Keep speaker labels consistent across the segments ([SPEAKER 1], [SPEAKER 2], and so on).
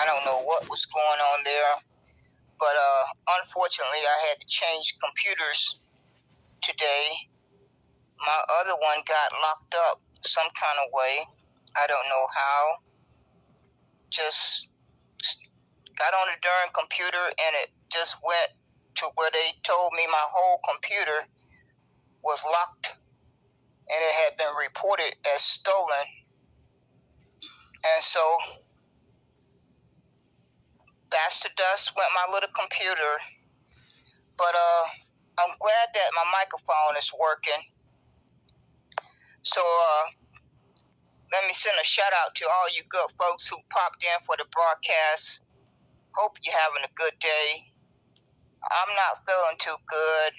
[SPEAKER 1] I don't know what was going on there, but unfortunately I had to change computers today. My other one got locked up some kind of way. I don't know how. Just got on the darn computer and it just went to where they told me my whole computer was locked and it had been reported as stolen. And so, bastard dust went my little computer. But I'm glad that my microphone is working. So let me send a shout out to all you good folks who popped in for the broadcast. Hope you're having a good day. I'm not feeling too good.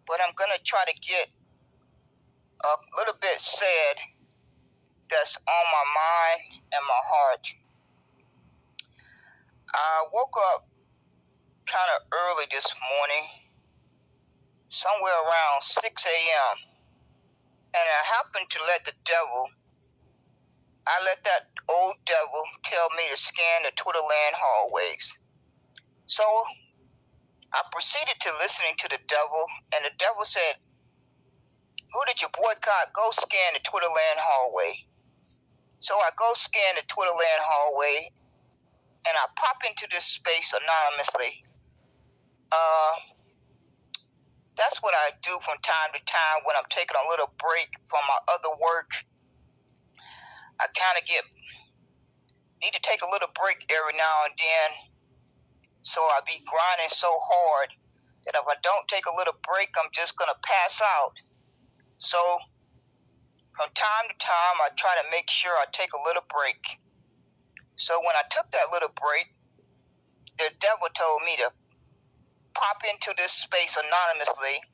[SPEAKER 1] But I'm going to try to get a little bit said that's on my mind and my heart. I woke up kind of early this morning, somewhere around 6 a.m. And I happened to let that old devil tell me to scan the Twitterland hallways. So I proceeded to listening to the devil, and the devil said, "Who did you boycott? Go scan the Twitterland hallway." So I go scan the Twitterland hallway, and I pop into this space anonymously. That's what I do from time to time when I'm taking a little break from my other work. I kind of need to take a little break every now and then. So I be grinding so hard that if I don't take a little break, I'm just going to pass out. So from time to time, I try to make sure I take a little break. So when I took that little break, the devil told me to pop into this space anonymously.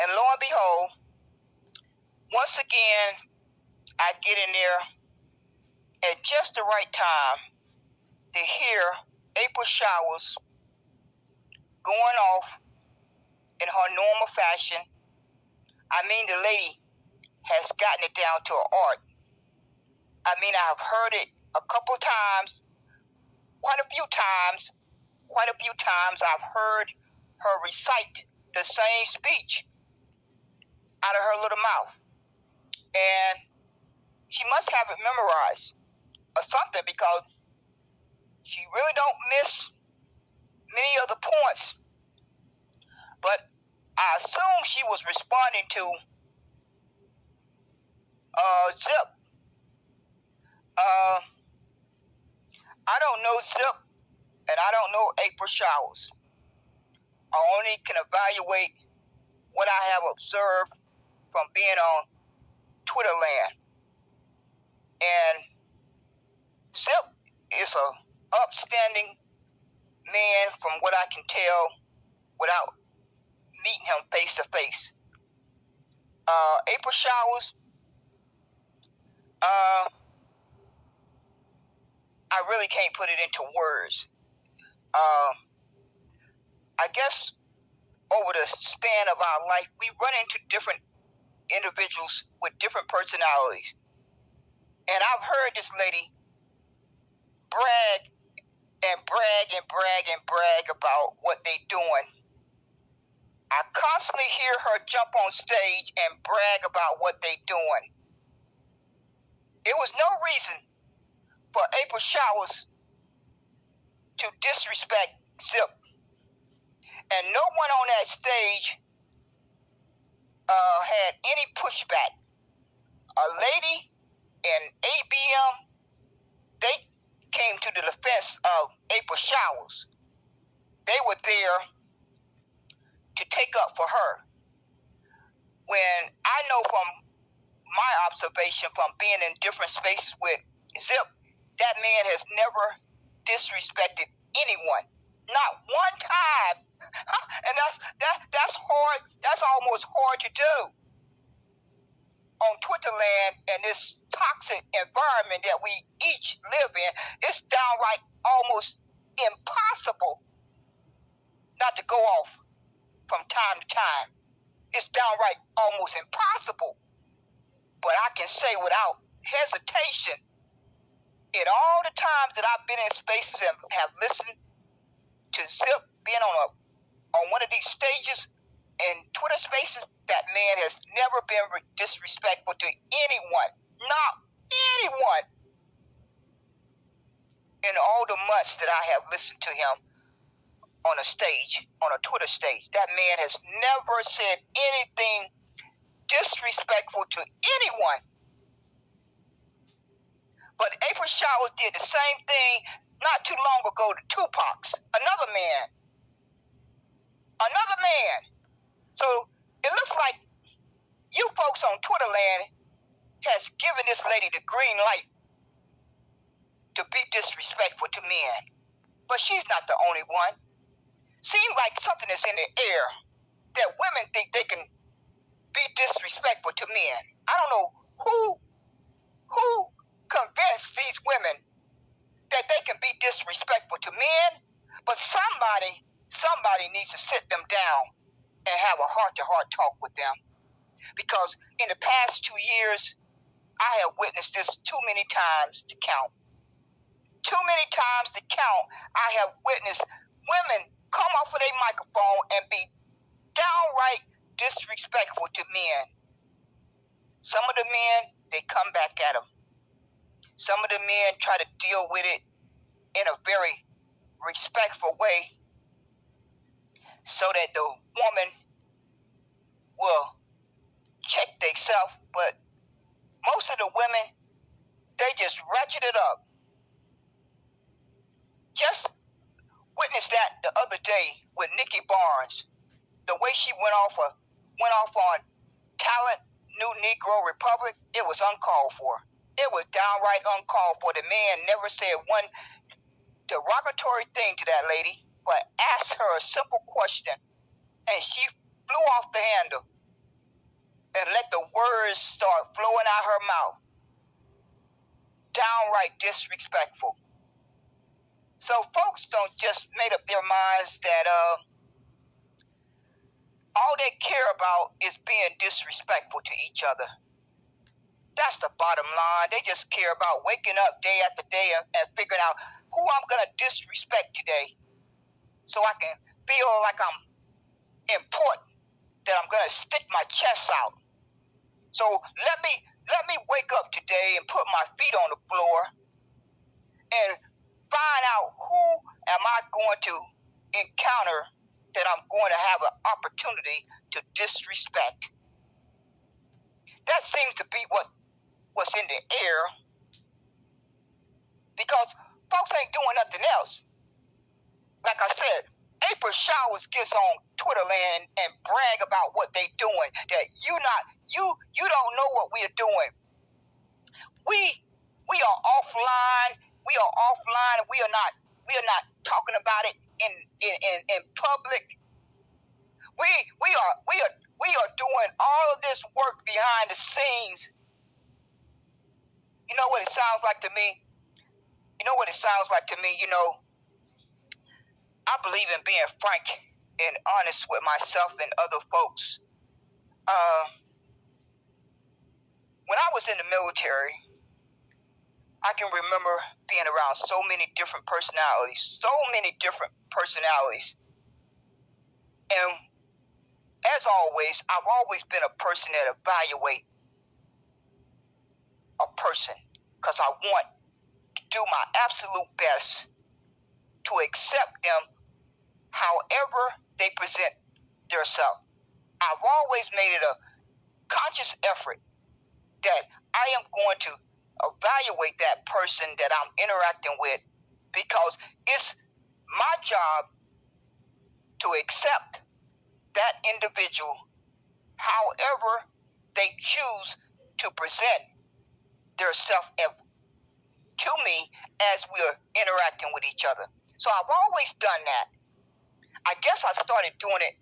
[SPEAKER 1] And lo and behold, once again, I get in there at just the right time to hear April Showers going off in her normal fashion. I mean, the lady has gotten it down to an art. I mean, I've heard it a couple times, quite a few times I've heard her recite the same speech out of her little mouth. And she must have it memorized or something, because she really don't miss many of the points. But I assume she was responding to Zip. I don't know Zip, and I don't know April Showers. I only can evaluate what I have observed from being on Twitterland. And Zip is a upstanding man from what I can tell without meeting him face to face. April Showers, I really can't put it into words. I guess over the span of our life, we run into different individuals with different personalities. And I've heard this lady brag about what they doing. I constantly hear her jump on stage and brag about what they doing. It was no reason for April Showers to disrespect Zip. And no one on that stage had any pushback. A lady and ABM, they came to the defense of April Showers. They were there to take up for her. When I know from my observation from being in different spaces with Zip, that man has never disrespected anyone. Not one time. And that's hard. That's almost hard to do on Twitterland and this toxic environment that we each live in. It's downright almost impossible not to go off from time to time. It's downright almost impossible. But I can say without hesitation In all the times that I've been in spaces and have listened to Zip being on one of these stages in Twitter spaces, that man has never been disrespectful to anyone. Not anyone. In all the months that I have listened to him on a stage, on a Twitter stage, that man has never said anything disrespectful to anyone. But April Showers did the same thing not too long ago to Tupac's, another man. Another man. So it looks like you folks on Twitter land has given this lady the green light to be disrespectful to men. But she's not the only one. Seems like something is in the air that women think they can be disrespectful to men. I don't know who convinced these women that they can be disrespectful to men, but somebody needs to sit them down and have a heart-to-heart talk with them. Because in the past 2 years, I have witnessed this too many times to count. Too many times to count, I have witnessed women come off of their microphone and be downright disrespectful to men. Some of the men, they come back at them. Some of the men try to deal with it in a very respectful way so that the woman will check themselves. But most of the women, they just ratchet it up. Just witnessed that the other day with Nikki Barnes. The way she went off on Talent New Negro Republic, it was uncalled for. It was downright uncalled for. The man never said one derogatory thing to that lady, but asked her a simple question, and she flew off the handle and let the words start flowing out her mouth. Downright disrespectful. So folks don't just make up their minds that all they care about is being disrespectful to each other. That's the bottom line. They just care about waking up day after day and figuring out who I'm going to disrespect today so I can feel like I'm important, that I'm going to stick my chest out. So let me wake up today and put my feet on the floor and find out who am I going to encounter that I'm going to have an opportunity to disrespect. That seems to be what's in the air, because folks ain't doing nothing else. Like I said, April Showers gets on Twitter land and brag about what they doing, that you don't know what we are doing. We are offline. We are offline. We are not talking about it in public. We are doing all of this work behind the scenes. You know what it sounds like to me? I believe in being frank and honest with myself and other folks. When I was in the military, I can remember being around so many different personalities. And as always, I've always been a person that evaluates a person, because I want to do my absolute best to accept them however they present themselves. I've always made it a conscious effort that I am going to evaluate that person that I'm interacting with, because it's my job to accept that individual however they choose to present their self to me as we're interacting with each other. So I've always done that. I guess I started doing it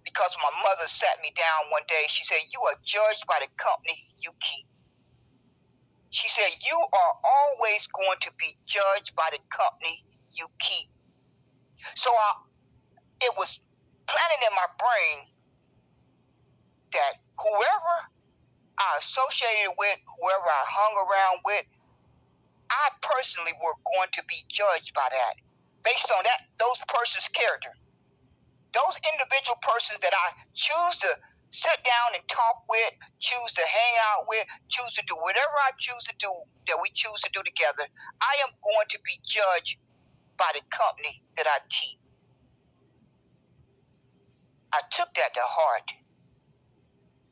[SPEAKER 1] because my mother sat me down one day. She said, "You are judged by the company you keep." She said, "You are always going to be judged by the company you keep." So it was planted in my brain that whoever I associated with, whoever I hung around with, I I personally were going to be judged by that, based on those persons' character. Those individual persons that I choose to sit down and talk with, choose to hang out with, choose to do whatever I choose to do, that we choose to do together, I am going to be judged by the company that I keep. I took that to heart.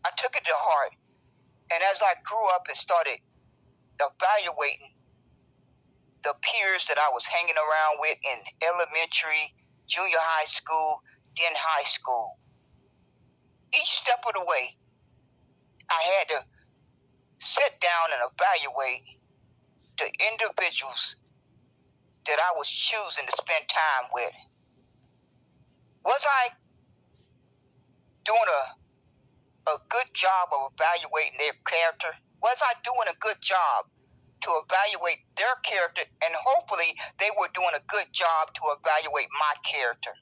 [SPEAKER 1] I took it to heart. And as I grew up and started evaluating the peers that I was hanging around with in elementary, junior high school, then high school, each step of the way, I had to sit down and evaluate the individuals that I was choosing to spend time with. Was I doing a good job of evaluating their character? Was I doing a good job to evaluate their character? And hopefully they were doing a good job to evaluate my character.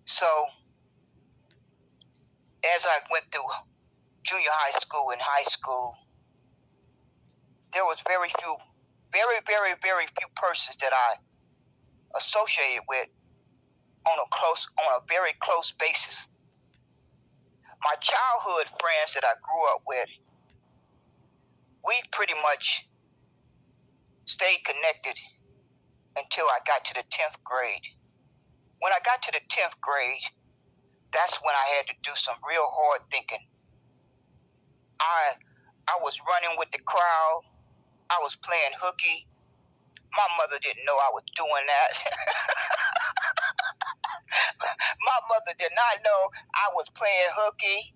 [SPEAKER 1] So, as I went through junior high school and high school, there was very few persons that I associated with on a very close basis. My childhood friends that I grew up with, we pretty much stayed connected until I got to the 10th grade. When I got to the 10th grade, that's when I had to do some real hard thinking. I was running with the crowd. I was playing hooky. My mother didn't know I was doing that. My mother did not know I was playing hooky.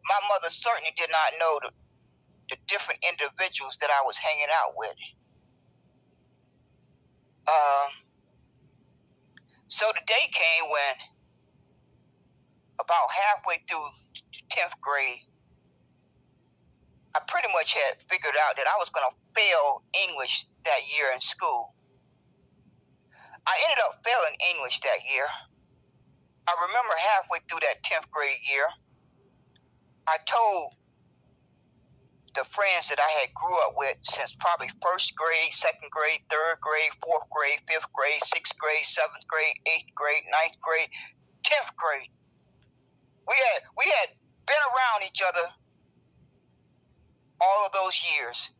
[SPEAKER 1] My mother certainly did not know the different individuals that I was hanging out with. So the day came when, about halfway through 10th grade, I pretty much had figured out that I was going to fail English that year in school. I ended up failing English that year. I remember halfway through that 10th grade year, I told the friends that I had grew up with since probably 1st grade, 2nd grade, 3rd grade, 4th grade, 5th grade, 6th grade, 7th grade, 8th grade, 9th grade, 10th grade. We had been around each other all of those years.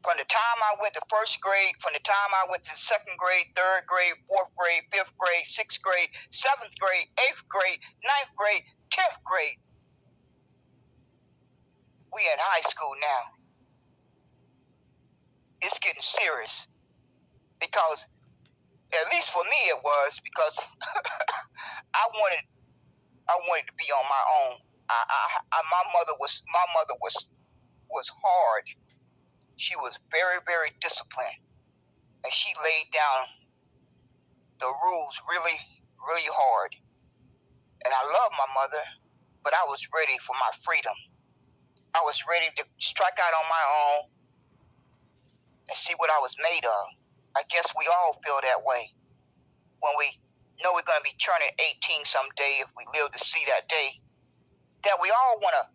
[SPEAKER 1] From the time I went to 1st grade, from the time I went to 2nd grade, 3rd grade, 4th grade, 5th grade, 6th grade, 7th grade, 8th grade, 9th grade, 10th grade. We in high school now. It's getting serious. Because, at least for me it was, because I wanted to be on my own. My mother was hard. She was very, very disciplined. And she laid down the rules really, really hard. And I love my mother, but I was ready for my freedom. I was ready to strike out on my own and see what I was made of. I guess we all feel that way when we know we're going to be turning 18 someday, if we live to see that day, that we all want to,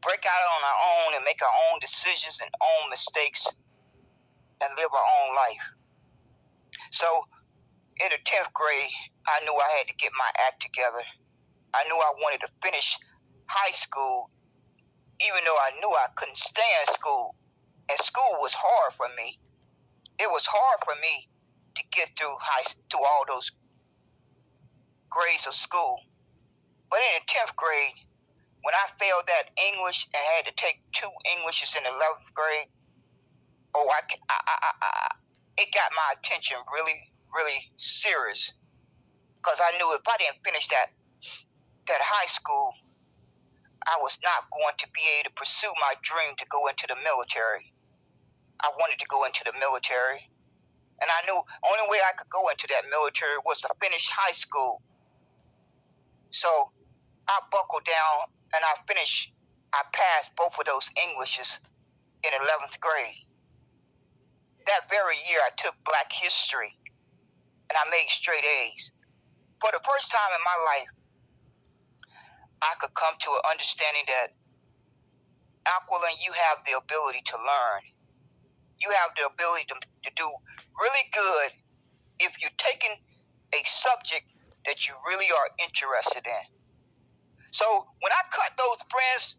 [SPEAKER 1] break out on our own and make our own decisions and own mistakes and live our own life. So in the 10th grade, I knew I had to get my act together. I knew I wanted to finish high school, even though I knew I couldn't stay in school. And school was hard for me. It was hard for me to get through all those grades of school. But in the 10th grade, when I failed that English and had to take 2 Englishes in the 11th grade, it got my attention really, really serious. Because I knew if I didn't finish that high school, I was not going to be able to pursue my dream to go into the military. I wanted to go into the military. And I knew the only way I could go into that military was to finish high school. So I buckled down and I passed both of those Englishes in 11th grade. That very year I took Black History and I made straight A's. For the first time in my life, I could come to an understanding that, Aquilin, you have the ability to learn. You have the ability to do really good if you're taking a subject that you really are interested in. So when I cut those friends,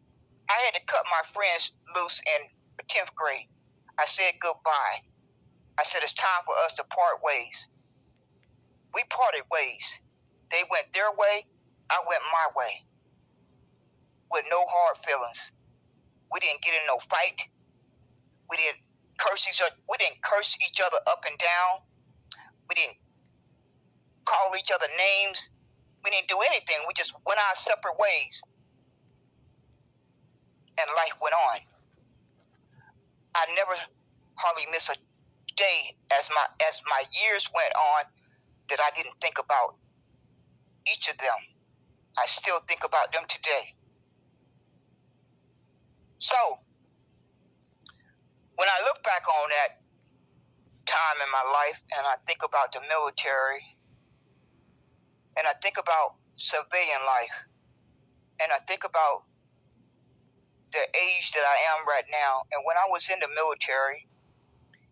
[SPEAKER 1] I had to cut my friends loose in the 10th grade. I said goodbye. I said it's time for us to part ways. We parted ways. They went their way, I went my way. With no hard feelings. We didn't get in no fight. We didn't curse each other up and down. We didn't call each other names. We didn't do anything. We just went our separate ways. And life went on. I never hardly miss a day as my years went on that I didn't think about each of them. I still think about them today. So, when I look back on that time in my life and I think about the military and I think about civilian life and I think about the age that I am right now, and when I was in the military,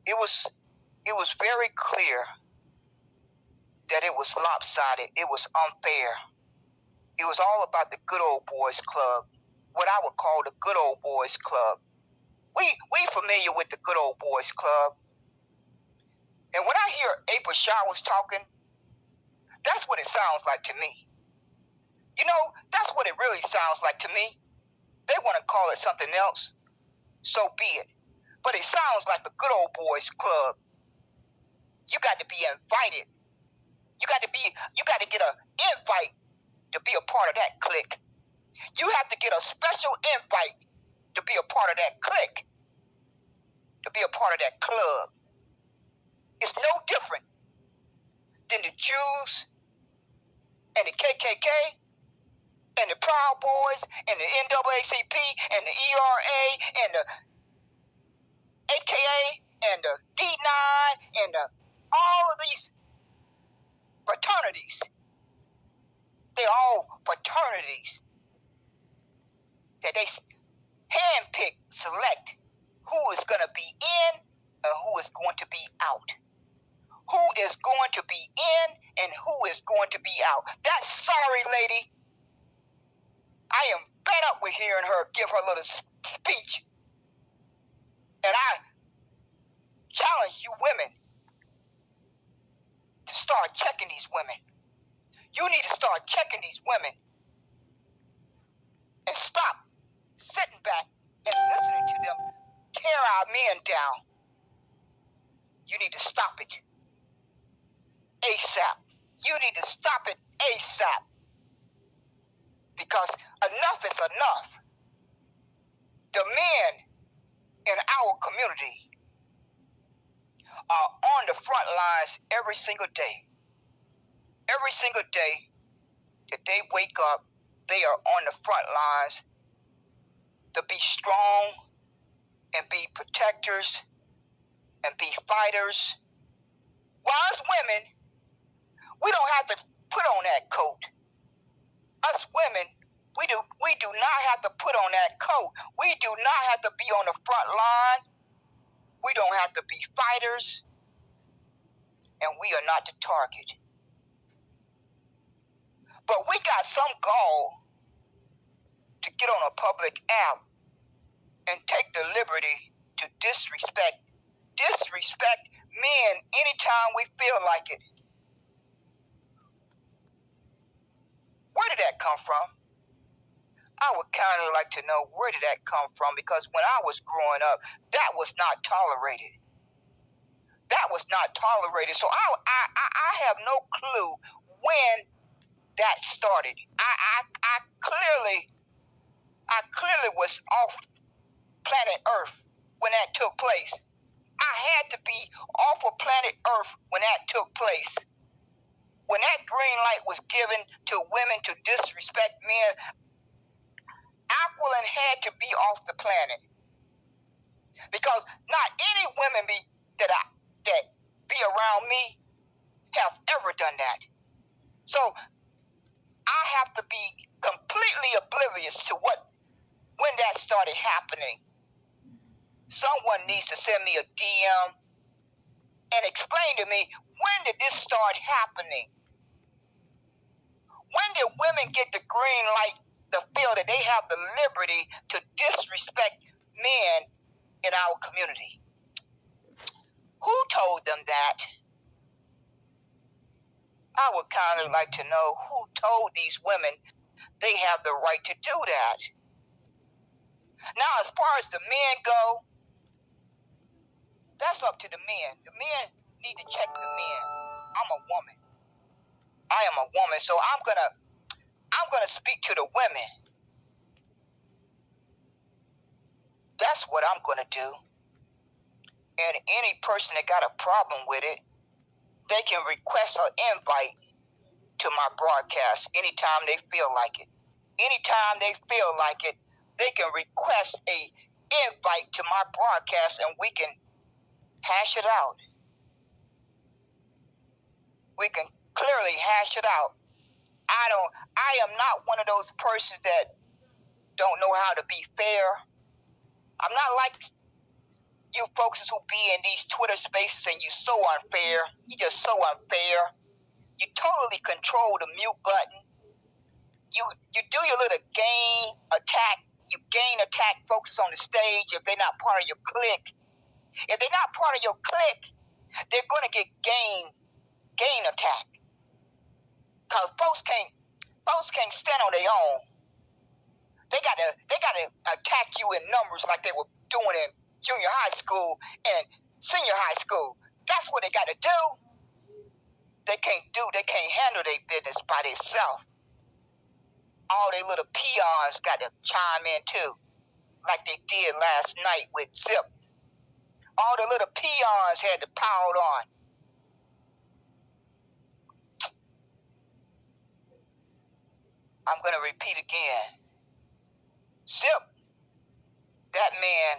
[SPEAKER 1] it was very clear that it was lopsided. It was unfair. It was all about the good old boys club, what I would call the good old boys club. We familiar with the good old boys club. And when I hear April Showers talking, that's what it sounds like to me. You know, that's what it really sounds like to me. They want to call it something else, so be it. But it sounds like the good old boys club. You got to be invited. You got to get an invite to be a part of that clique. You have to get a special invite to be a part of that clique, to be a part of that club. It's no different than the Jews and the KKK and the Proud Boys and the NAACP and the ERA and the AKA and the D9 and all of these fraternities. They're all fraternities that they handpick, select who is going to be in and who is going to be out. Who is going to be in and who is going to be out. That sorry lady, I am fed up with hearing her give her little speech. And I challenge you women to start checking these women. You need to start checking these women and stop sitting back and listening to them tear our men down. You need to stop it ASAP. You need to stop it ASAP. Because enough is enough. The men in our community are on the front lines every single day. Every single day that they wake up, they are on the front lines to be strong and be protectors and be fighters. While us women, we don't have to put on that coat. Us women, we do not have to put on that coat. We do not have to be on the front line. We don't have to be fighters. And we are not the target. But we got some gall to get on a public app and take the liberty to disrespect men anytime we feel like it. Where did that come from? I would kind of like to know, where did that come from? Because when I was growing up, that was not tolerated. That was not tolerated. So I have no clue when that started. I clearly was off planet Earth when that took place. I had to be off of planet Earth when that took place. When that green light was given to women to disrespect men, Aquilin had to be off the planet. Because not any women that be around me have ever done that. So I have to be completely oblivious to when that started happening. Someone needs to send me a DM and explain to me, when did this start happening? When did women get the green light to feel that they have the liberty to disrespect men in our community? Who told them that? I would kind of like to know who told these women they have the right to do that. Now, as far as the men go, that's up to the men. The men need to check the men. I'm a woman. I am a woman, so I'm gonna speak to the women. That's what I'm gonna do. And any person that got a problem with it, they can request an invite to my broadcast anytime they feel like it. Anytime they feel like it, they can request a invite to my broadcast and we can hash it out. We can clearly hash it out. I am not one of those persons that don't know how to be fair. I'm not like you folks who be in these Twitter spaces and you're so unfair. You're just so unfair. You totally control the mute button. You do your little gain attack. You gain attack folks on the stage if they're not part of your clique. If they're not part of your clique, they're gonna get gain attack. Cause folks can't stand on their own. They gotta attack you in numbers like they were doing in junior high school and senior high school. That's what they gotta do. They can't handle their business by themselves. All they little peons got to chime in too, like they did last night with Zip. All the little peons had to pile on. I'm going to repeat again. Zip, that man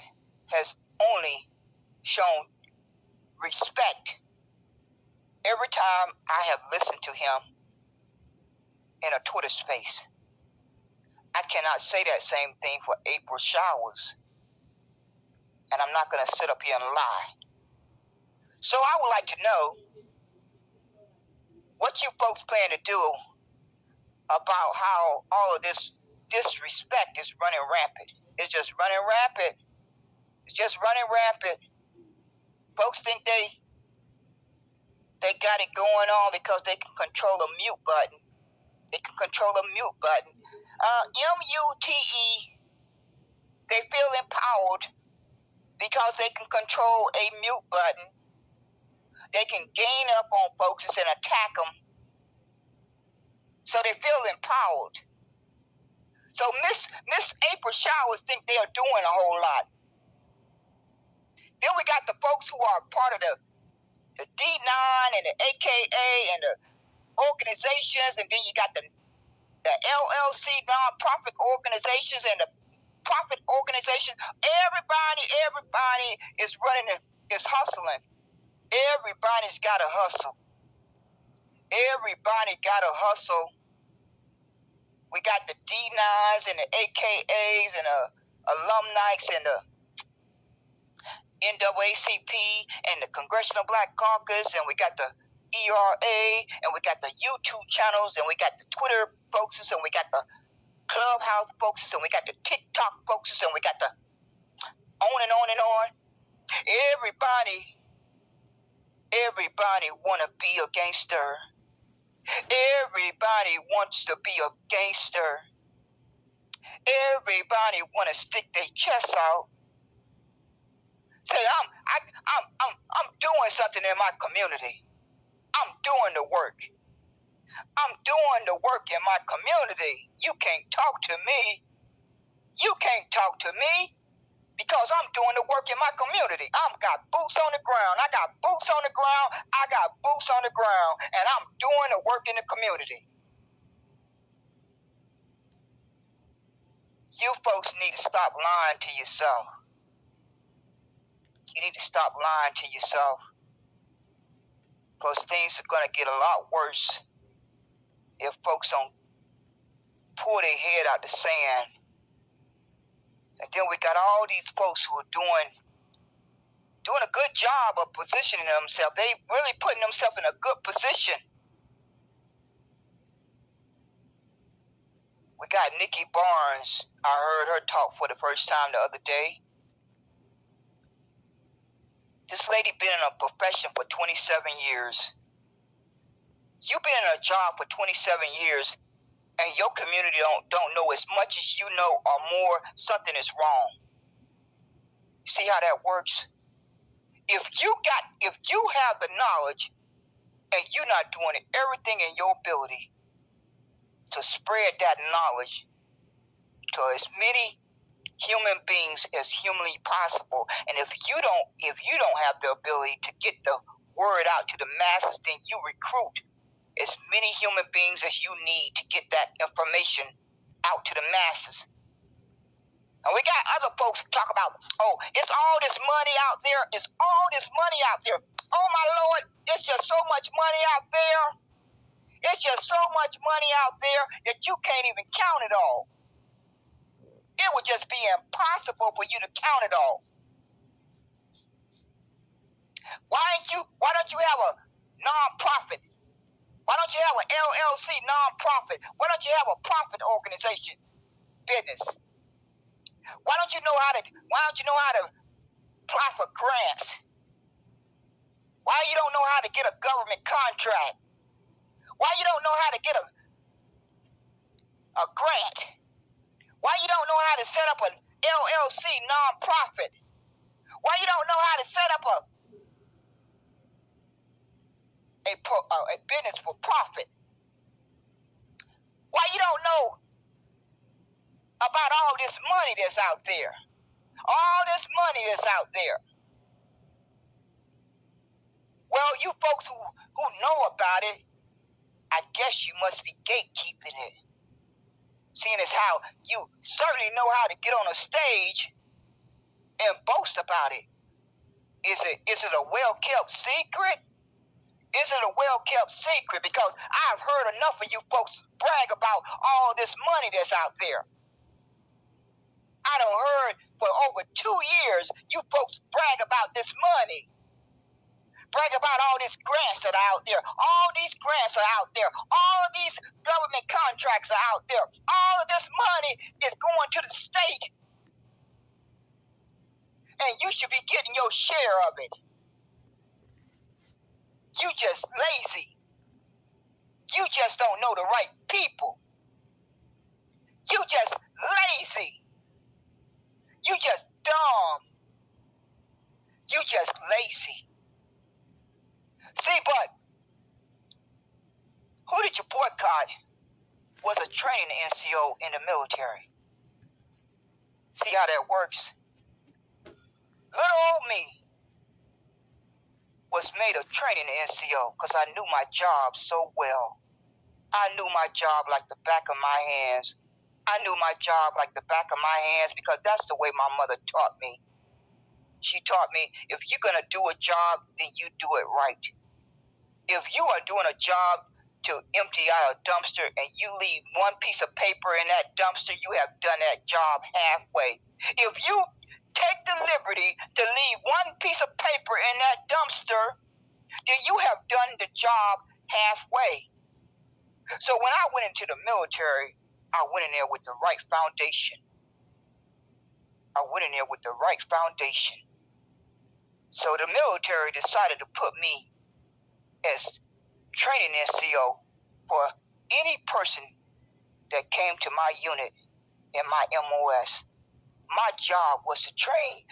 [SPEAKER 1] has only shown respect every time I have listened to him in a Twitter space. I cannot say that same thing for April Showers. And I'm not going to sit up here and lie. So I would like to know what you folks plan to do about how all of this disrespect is running rampant. It's just running rampant. It's just running rampant. Folks think they got it going on because they can control a mute button. They can control a mute button. M-U-T-E. They feel empowered because they can control a mute button. They can gain up on folks and attack them. So they feel empowered. So Miss April Showers think they are doing a whole lot. Then we got the folks who are part of the D9 and the AKA and the organizations, and then you got the LLC nonprofit organizations and the profit organizations. Everybody is running, is hustling. Everybody's got to hustle. Everybody got to hustle. We got the D9s and the AKAs and the alumni and the NAACP and the Congressional Black Caucus, and we got the ERA, and we got the YouTube channels, and we got the Twitter folks, and we got the Clubhouse folks, and we got the TikTok folks, and we got the on and on and on. Everybody want to be a gangster. Everybody wants to be a gangster. Everybody want to stick their chest out. Say, I'm doing something in my community. I'm doing the work. I'm doing the work in my community. You can't talk to me. You can't talk to me because I'm doing the work in my community. I've got boots on the ground. I got boots on the ground. I got boots on the ground, and I'm doing the work in the community. You folks need to stop lying to yourself. You need to stop lying to yourself, because things are going to get a lot worse if folks don't pull their head out the sand. And then we got all these folks who are doing a good job of positioning themselves. They really putting themselves in a good position. We got Nikki Barnes. I heard her talk for the first time the other day. This lady been in a profession for 27 years. You've been in a job for 27 years, and your community don't know as much as you know or more. Something is wrong. See how that works? If you have the knowledge and you're not doing everything in your ability to spread that knowledge to as many human beings as humanly possible, and if you don't have the ability to get the word out to the masses, then you recruit as many human beings as you need to get that information out to the masses. And we got other folks who talk about, oh, it's all this money out there. It's all this money out there. Oh, my Lord, it's just so much money out there. It's just so much money out there that you can't even count it all. It would just be impossible for you to count it all. Why don't you have a nonprofit? Why don't you have an LLC nonprofit? Why don't you have a profit organization business? Why don't you know how to apply for grants? Why you don't know how to get a government contract? Why you don't know how to get a grant? Why you don't know how to set up an LLC nonprofit? Why you don't know how to set up a business for profit? Why you don't know about all this money that's out there? All this money that's out there. Well, you folks who know about it, I guess you must be gatekeeping it. Seeing as how you certainly know how to get on a stage and boast about it. Is it a well-kept secret? Is it a well-kept secret? Because I've heard enough of you folks brag about all this money that's out there. I done heard for over 2 years you folks brag about this money. Brag about all these grants that are out there. All these grants are out there. All of these government contracts are out there. All of this money is going to the state. And you should be getting your share of it. You just lazy. You just don't know the right people. You just lazy. You just dumb. You just lazy. See, but who did you boycott was a training NCO in the military. See how that works? Little old me was made a training NCO because I knew my job so well. I knew my job like the back of my hands. I knew my job like the back of my hands because that's the way my mother taught me. She taught me, if you're going to do a job, then you do it right. If you are doing a job to empty out a dumpster and you leave one piece of paper in that dumpster, you have done that job halfway. If you take the liberty to leave one piece of paper in that dumpster, then you have done the job halfway. So when I went into the military, I went in there with the right foundation. So the military decided to put me as training NCO for any person that came to my unit in my MOS. My job was to train,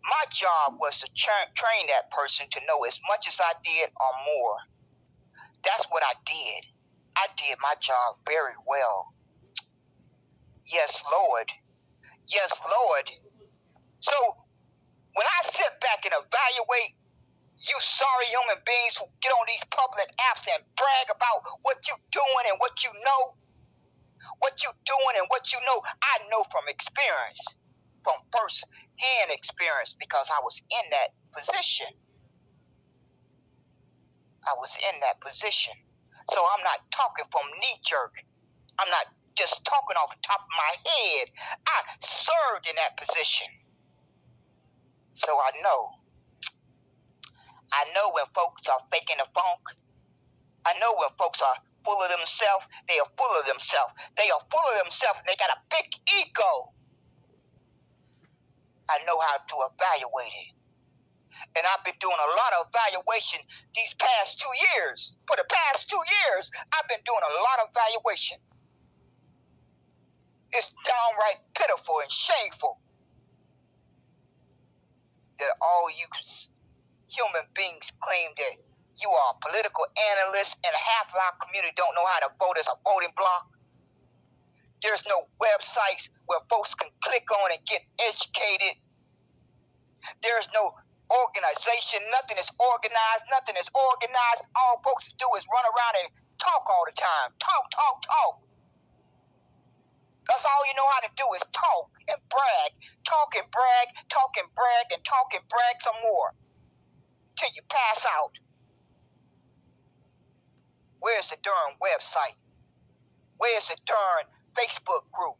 [SPEAKER 1] my job was to train that person to know as much as I did or more. That's what I did. I did my job very well. Yes, Lord. Yes, Lord. So when I sit back and evaluate you sorry human beings who get on these public apps and brag about what you're doing and what you know, I know from experience, from first-hand experience, because I was in that position. So I'm not talking from knee-jerk. I'm not just talking off the top of my head. I served in that position. So I know when folks are faking the funk. I know when folks are full of themselves. They are full of themselves. They are full of themselves, and they got a big ego. I know how to evaluate it. And I've been doing a lot of evaluation these past 2 years. For the past 2 years, I've been doing a lot of evaluation. It's downright pitiful and shameful that all you human beings claim that you are a political analyst, and half of our community don't know how to vote as a voting block. There's no websites where folks can click on and get educated. There's no organization. Nothing is organized. Nothing is organized. All folks do is run around and talk all the time. Talk. That's all you know how to do is talk and brag. Talk and brag, talk and brag, and talk and brag some more. Till you pass out. Where's the darn website? Where's the darn Facebook group?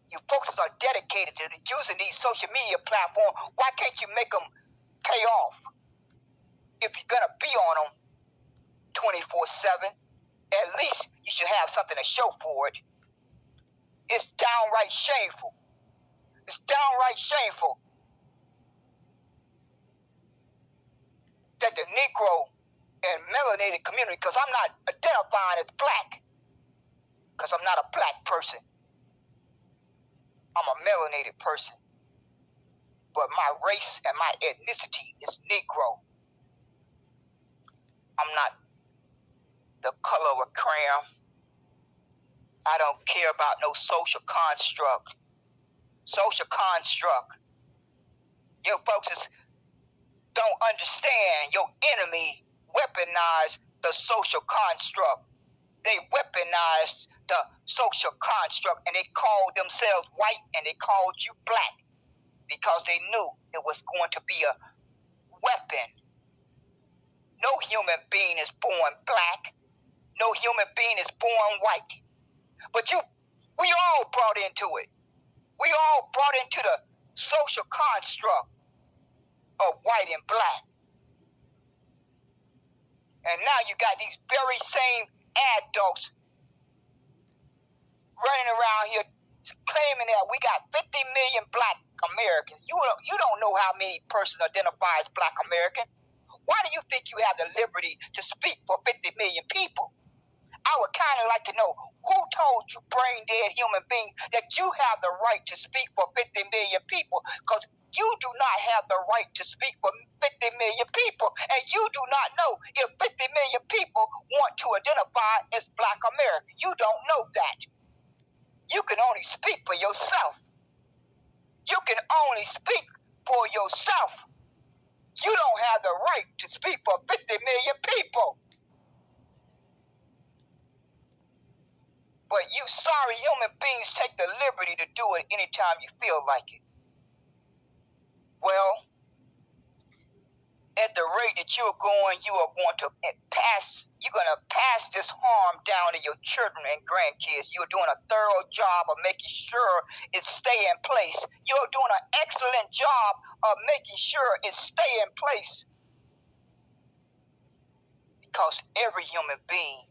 [SPEAKER 1] You folks are dedicated to using these social media platforms. Why can't you make them pay off? If you're going to be on them 24/7, at least you should have something to show for it. It's downright shameful. It's downright shameful that the Negro and melanated community, because I'm not identifying as black, because I'm not a black person. I'm a melanated person. But my race and my ethnicity is Negro. I'm not the color of a crayon. I don't care about no social construct. Social construct. You folks don't understand. Your enemy weaponized the social construct. They weaponized the social construct, and they called themselves white and they called you black because they knew it was going to be a weapon. No human being is born black. No human being is born white. But we all brought into it. We all brought into the social construct of white and black. And now you got these very same adults running around here claiming that we got 50 million black Americans. You don't know how many persons identify as black American. Why do you think you have the liberty to speak for 50 million people? I would kind of like to know who told you, brain dead human beings, that you have the right to speak for 50 million people, because you do not have the right to speak for 50 million people, and you do not know if 50 million people want to identify as black American. You don't know that. You can only speak for yourself. You can only speak for yourself. You don't have the right to speak for 50 million people. But you sorry human beings take the liberty to do it anytime you feel like it. Well, at the rate that you're going to pass this harm down to your children and grandkids. You're doing a thorough job of making sure it stay in place. You're doing an excellent job of making sure it stay in place. Because every human being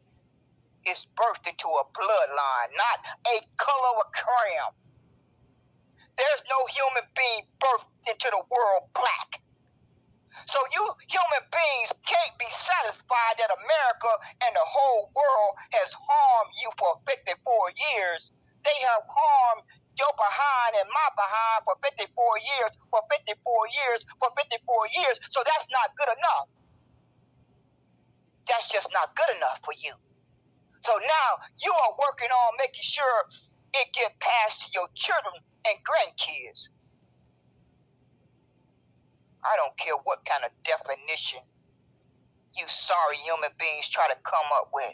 [SPEAKER 1] is birthed into a bloodline, not a color of crayon. There's no human being birthed into the world black. So you human beings can't be satisfied that America and the whole world has harmed you for 54 years. They have harmed your behind and my behind for 54 years, for 54 years, for 54 years. So that's not good enough. That's just not good enough for you. So now you are working on making sure it gets passed to your children and grandkids. I don't care what kind of definition you sorry human beings try to come up with.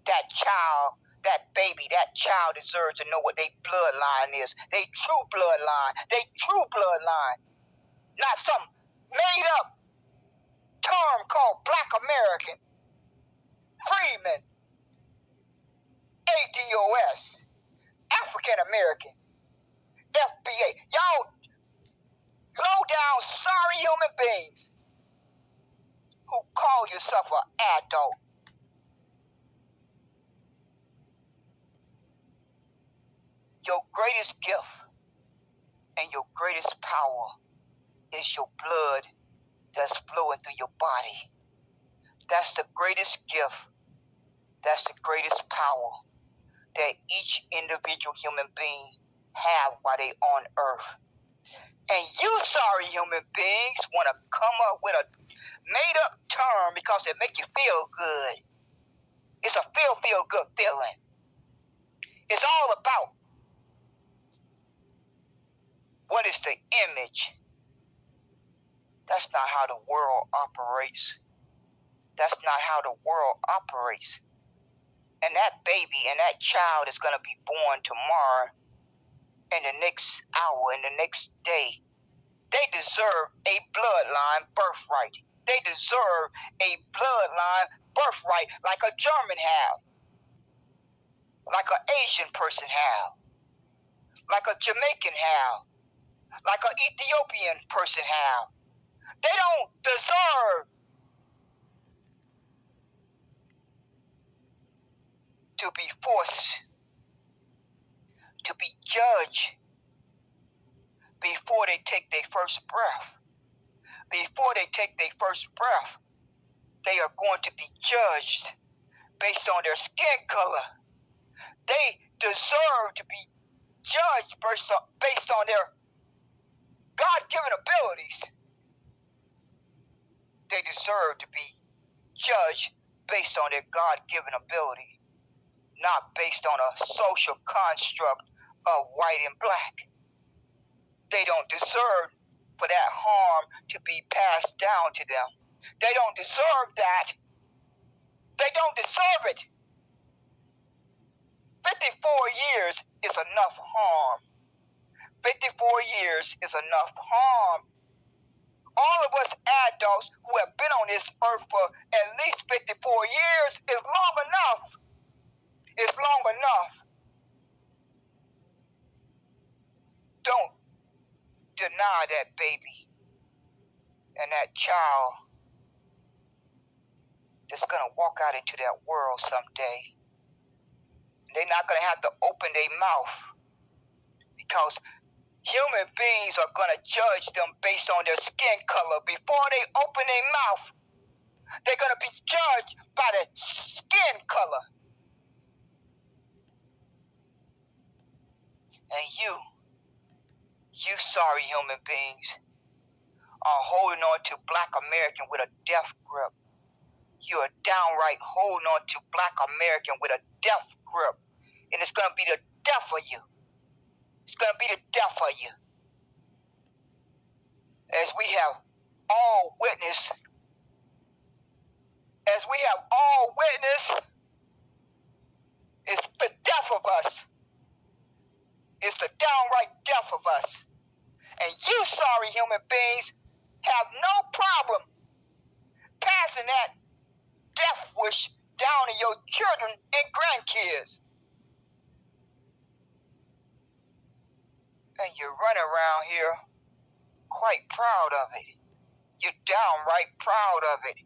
[SPEAKER 1] That child, that baby, that child deserves to know what their bloodline is. Their true bloodline. Their true bloodline. Not some made up term called Black American. Freeman. ADOS, African American, FBA. Y'all low down sorry human beings who call yourself an adult. Your greatest gift and your greatest power is your blood that's flowing through your body. That's the greatest gift. That's the greatest power that each individual human being have while they on earth. And you sorry human beings want to come up with a made up term because it make you feel good. It's a feel good feeling. It's all about what is the image. That's not how the world operates. That's not how the world operates. And that baby and that child is going to be born tomorrow, in the next hour, in the next day. They deserve a bloodline birthright. They deserve a bloodline birthright like a German have, like an Asian person have, like a Jamaican have, like an Ethiopian person have. They don't deserve to be forced to be judged before they take their first breath. Before they take their first breath, they are going to be judged based on their skin color. They deserve to be judged based on their God-given abilities. They deserve to be judged based on their God-given ability, not based on a social construct of white and black. They don't deserve for that harm to be passed down to them. They don't deserve that. They don't deserve it. 54 years is enough harm. 54 years is enough harm. All of us adults who have been on this earth for at least 54 years is long enough. It's long enough. Don't deny that baby and that child that's going to walk out into that world someday. They're not going to have to open their mouth because human beings are going to judge them based on their skin color. Before they open their mouth, they're going to be judged by the skin color. And you sorry human beings are holding on to Black American with a death grip. You are downright holding on to Black American with a death grip. And it's going to be the death of you. It's going to be the death of you. As we have all witnessed, it's the death of us. It's the downright death of us. And you sorry human beings have no problem passing that death wish down to your children and grandkids. And you're running around here quite proud of it. You're downright proud of it.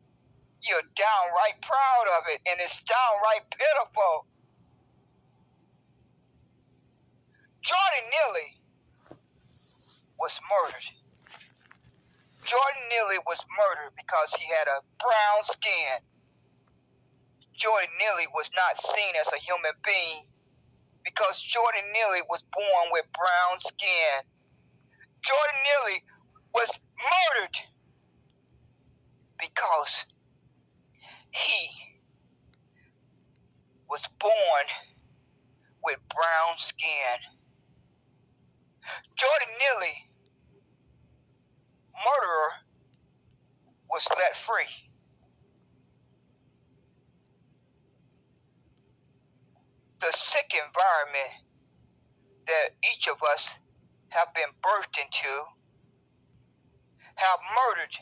[SPEAKER 1] You're downright proud of it, and it's downright pitiful. Jordan Neely was murdered. Jordan Neely was murdered because he had a brown skin. Jordan Neely was not seen as a human being because Jordan Neely was born with brown skin. Jordan Neely was murdered because he was born with brown skin. Jordan Neely, murderer, was let free. The sick environment that each of us have been birthed into have murdered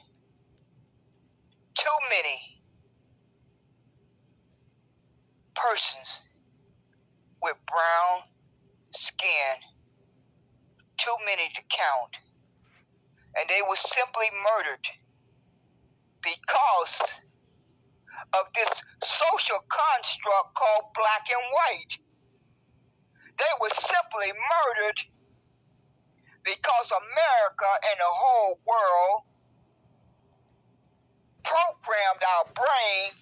[SPEAKER 1] too many persons with brown skin, too many to count, and they were simply murdered because of this social construct called black and white. They were simply murdered because America and the whole world programmed our brain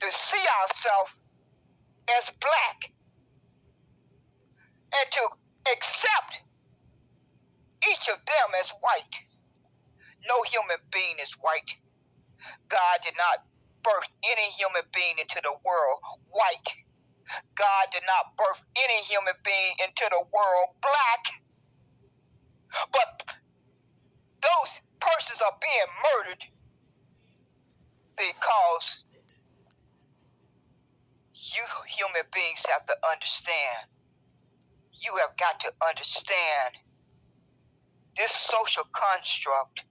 [SPEAKER 1] to see ourselves as black and to accept each of them as white. No human being is white. God did not birth any human being into the world white. God did not birth any human being into the world black. But those persons are being murdered because you human beings have to understand. You have got to understand this social construct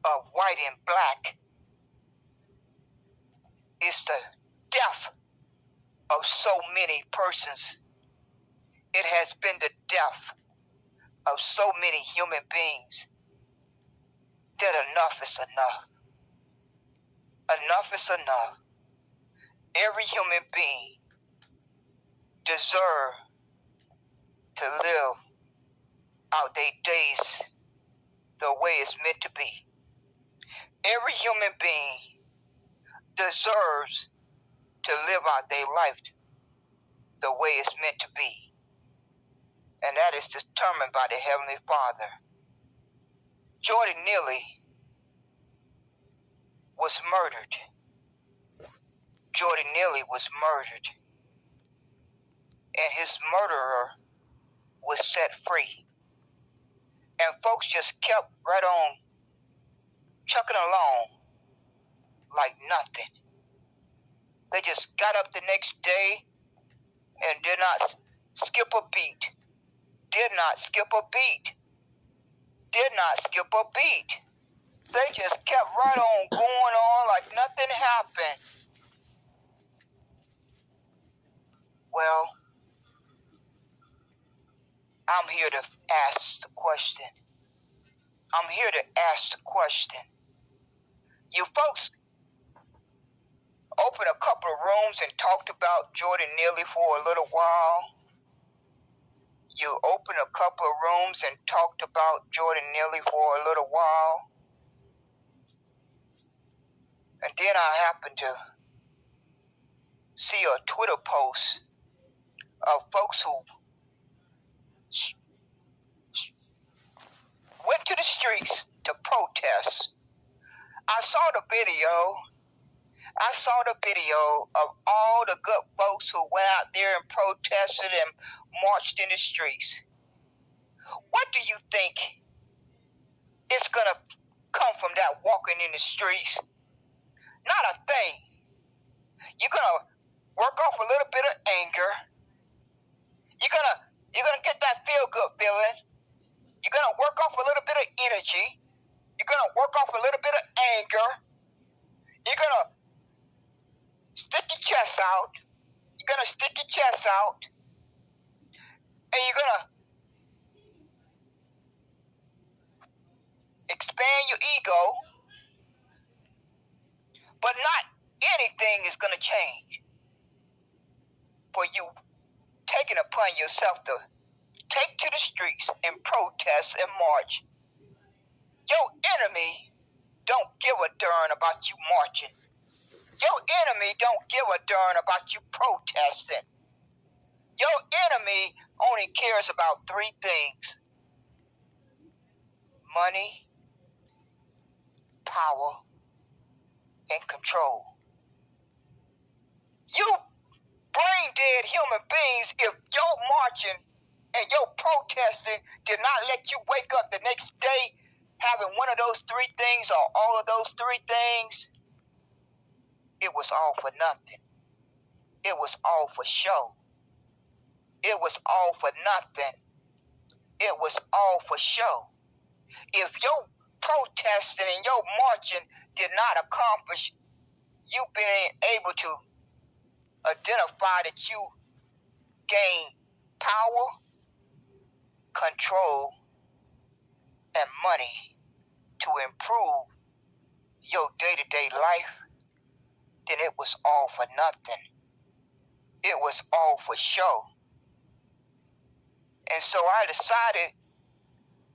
[SPEAKER 1] of white and black is the death of so many persons. It has been the death of so many human beings that enough is enough. Enough is enough. Every human being deserves to live out their days the way it's meant to be. Every human being deserves to live out their life the way it's meant to be. And that is determined by the Heavenly Father. Jordan Neely was murdered. Jordan Neely was murdered. And his murderer was set free. And folks just kept right on chucking along like nothing. They just got up the next day and did not skip a beat. Did not skip a beat. Did not skip a beat. They just kept right on going on like nothing happened. Well, I'm here to ask the question. I'm here to ask the question. You folks opened a couple of rooms and talked about Jordan Neely for a little while. You opened a couple of rooms and talked about Jordan Neely for a little while. And then I happened to see a Twitter post of folks who went to the streets to protest. I saw the video of all the good folks who went out there and protested and marched in the streets. What do you think is going to come from that walking in the streets? Not a thing. You're going to work off a little bit of anger. You're gonna get that feel-good feeling. You're going to work off a little bit of energy. You're going to work off a little bit of anger. You're going to stick your chest out. You're going to stick your chest out. And you're going to expand your ego. But not anything is going to change for you taking upon yourself to take to the streets and protest and march. Your enemy don't give a darn about you marching. Your enemy don't give a darn about you protesting. Your enemy only cares about three things: money, power, and control. You brain-dead human beings, if your marching and your protesting did not let you wake up the next day having one of those three things or all of those three things, it was all for nothing. It was all for show. It was all for nothing. It was all for show. If your protesting and your marching did not accomplish you being able to identify that you gain power, control, and money to improve your day-to-day life, then it was all for nothing. It was all for show. And so I decided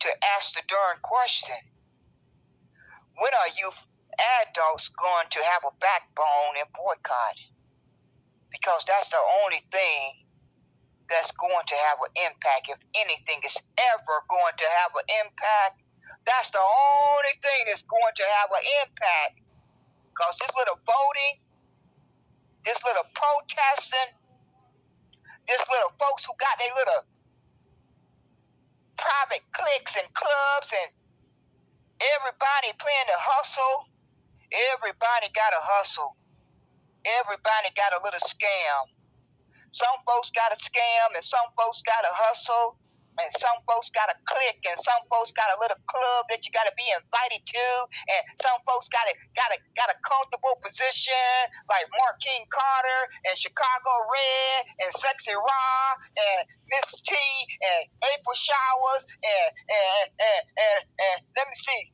[SPEAKER 1] to ask the darn question, when are you adults going to have a backbone and boycott? Because that's the only thing that's going to have an impact. If anything is ever going to have an impact, that's the only thing that's going to have an impact. Because this little voting, this little protesting, this little folks who got their little private cliques and clubs and everybody playing the hustle, everybody got a hustle. Everybody got a little scam. Some folks got a scam and some folks got a hustle. And some folks got a clique, and some folks got a little club that you got to be invited to, and some folks got a comfortable position like Martine Carter and Chicago Red and Sexy Raw and Miss T and April Showers and let me see,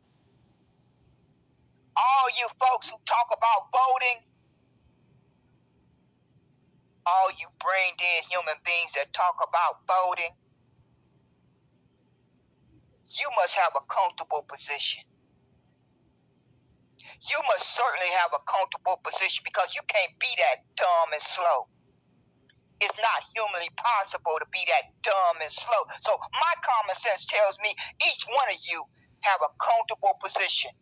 [SPEAKER 1] all you folks who talk about voting, all you brain dead human beings that talk about voting, you must have a comfortable position. You must certainly have a comfortable position because you can't be that dumb and slow. It's not humanly possible to be that dumb and slow. So my common sense tells me each one of you have a comfortable position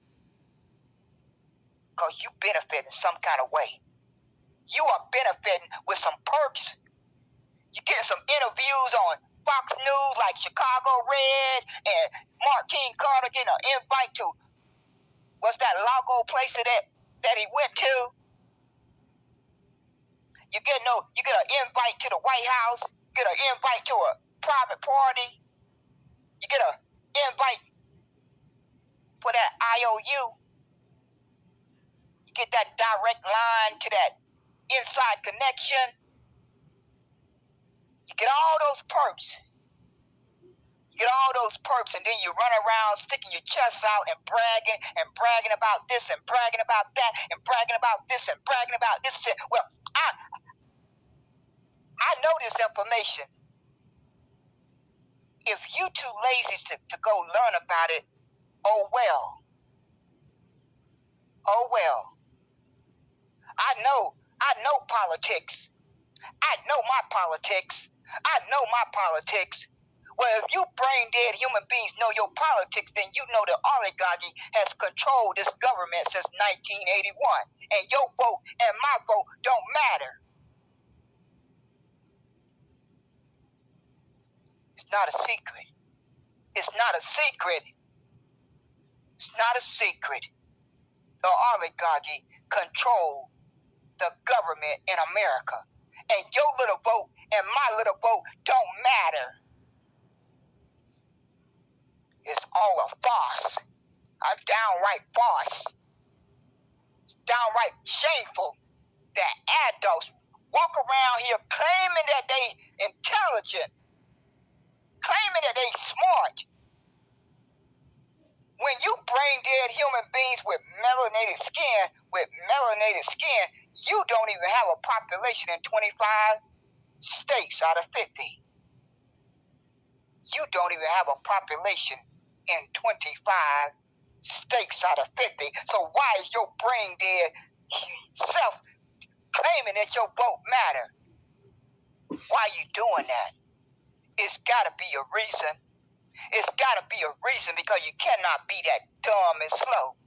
[SPEAKER 1] because you benefit in some kind of way. You are benefiting with some perks. You're getting some interviews on Fox News like Chicago Red and Martine Carter getting an invite to, what's that Lago place that he went to? You get an invite to the White House, get an invite to a private party, you get an invite for that IOU, you get that direct line to that inside connection. You get all those perks. You get all those perks, and then you run around sticking your chest out and bragging about this and bragging about that and bragging about this and bragging about this. Well, I know this information. If you too lazy to go learn about it, oh well. Oh well. I know politics. I know my politics. I know my politics. Well, if you brain dead human beings know your politics, then you know the oligarchy has controlled this government since 1981. And your vote and my vote don't matter. It's not a secret. It's not a secret. It's not a secret. The oligarchy control the government in America. And your little vote and my little vote don't matter. It's all a farce. A downright farce. It's downright shameful that adults walk around here claiming that they intelligent, claiming that they smart. When you brain dead human beings with melanated skin, you don't even have a population in 25 states out of 50. You don't even have a population in 25 states out of 50. So why is your brain dead self claiming that your vote matter? Why are you doing that? It's got to be a reason. It's got to be a reason because you cannot be that dumb and slow.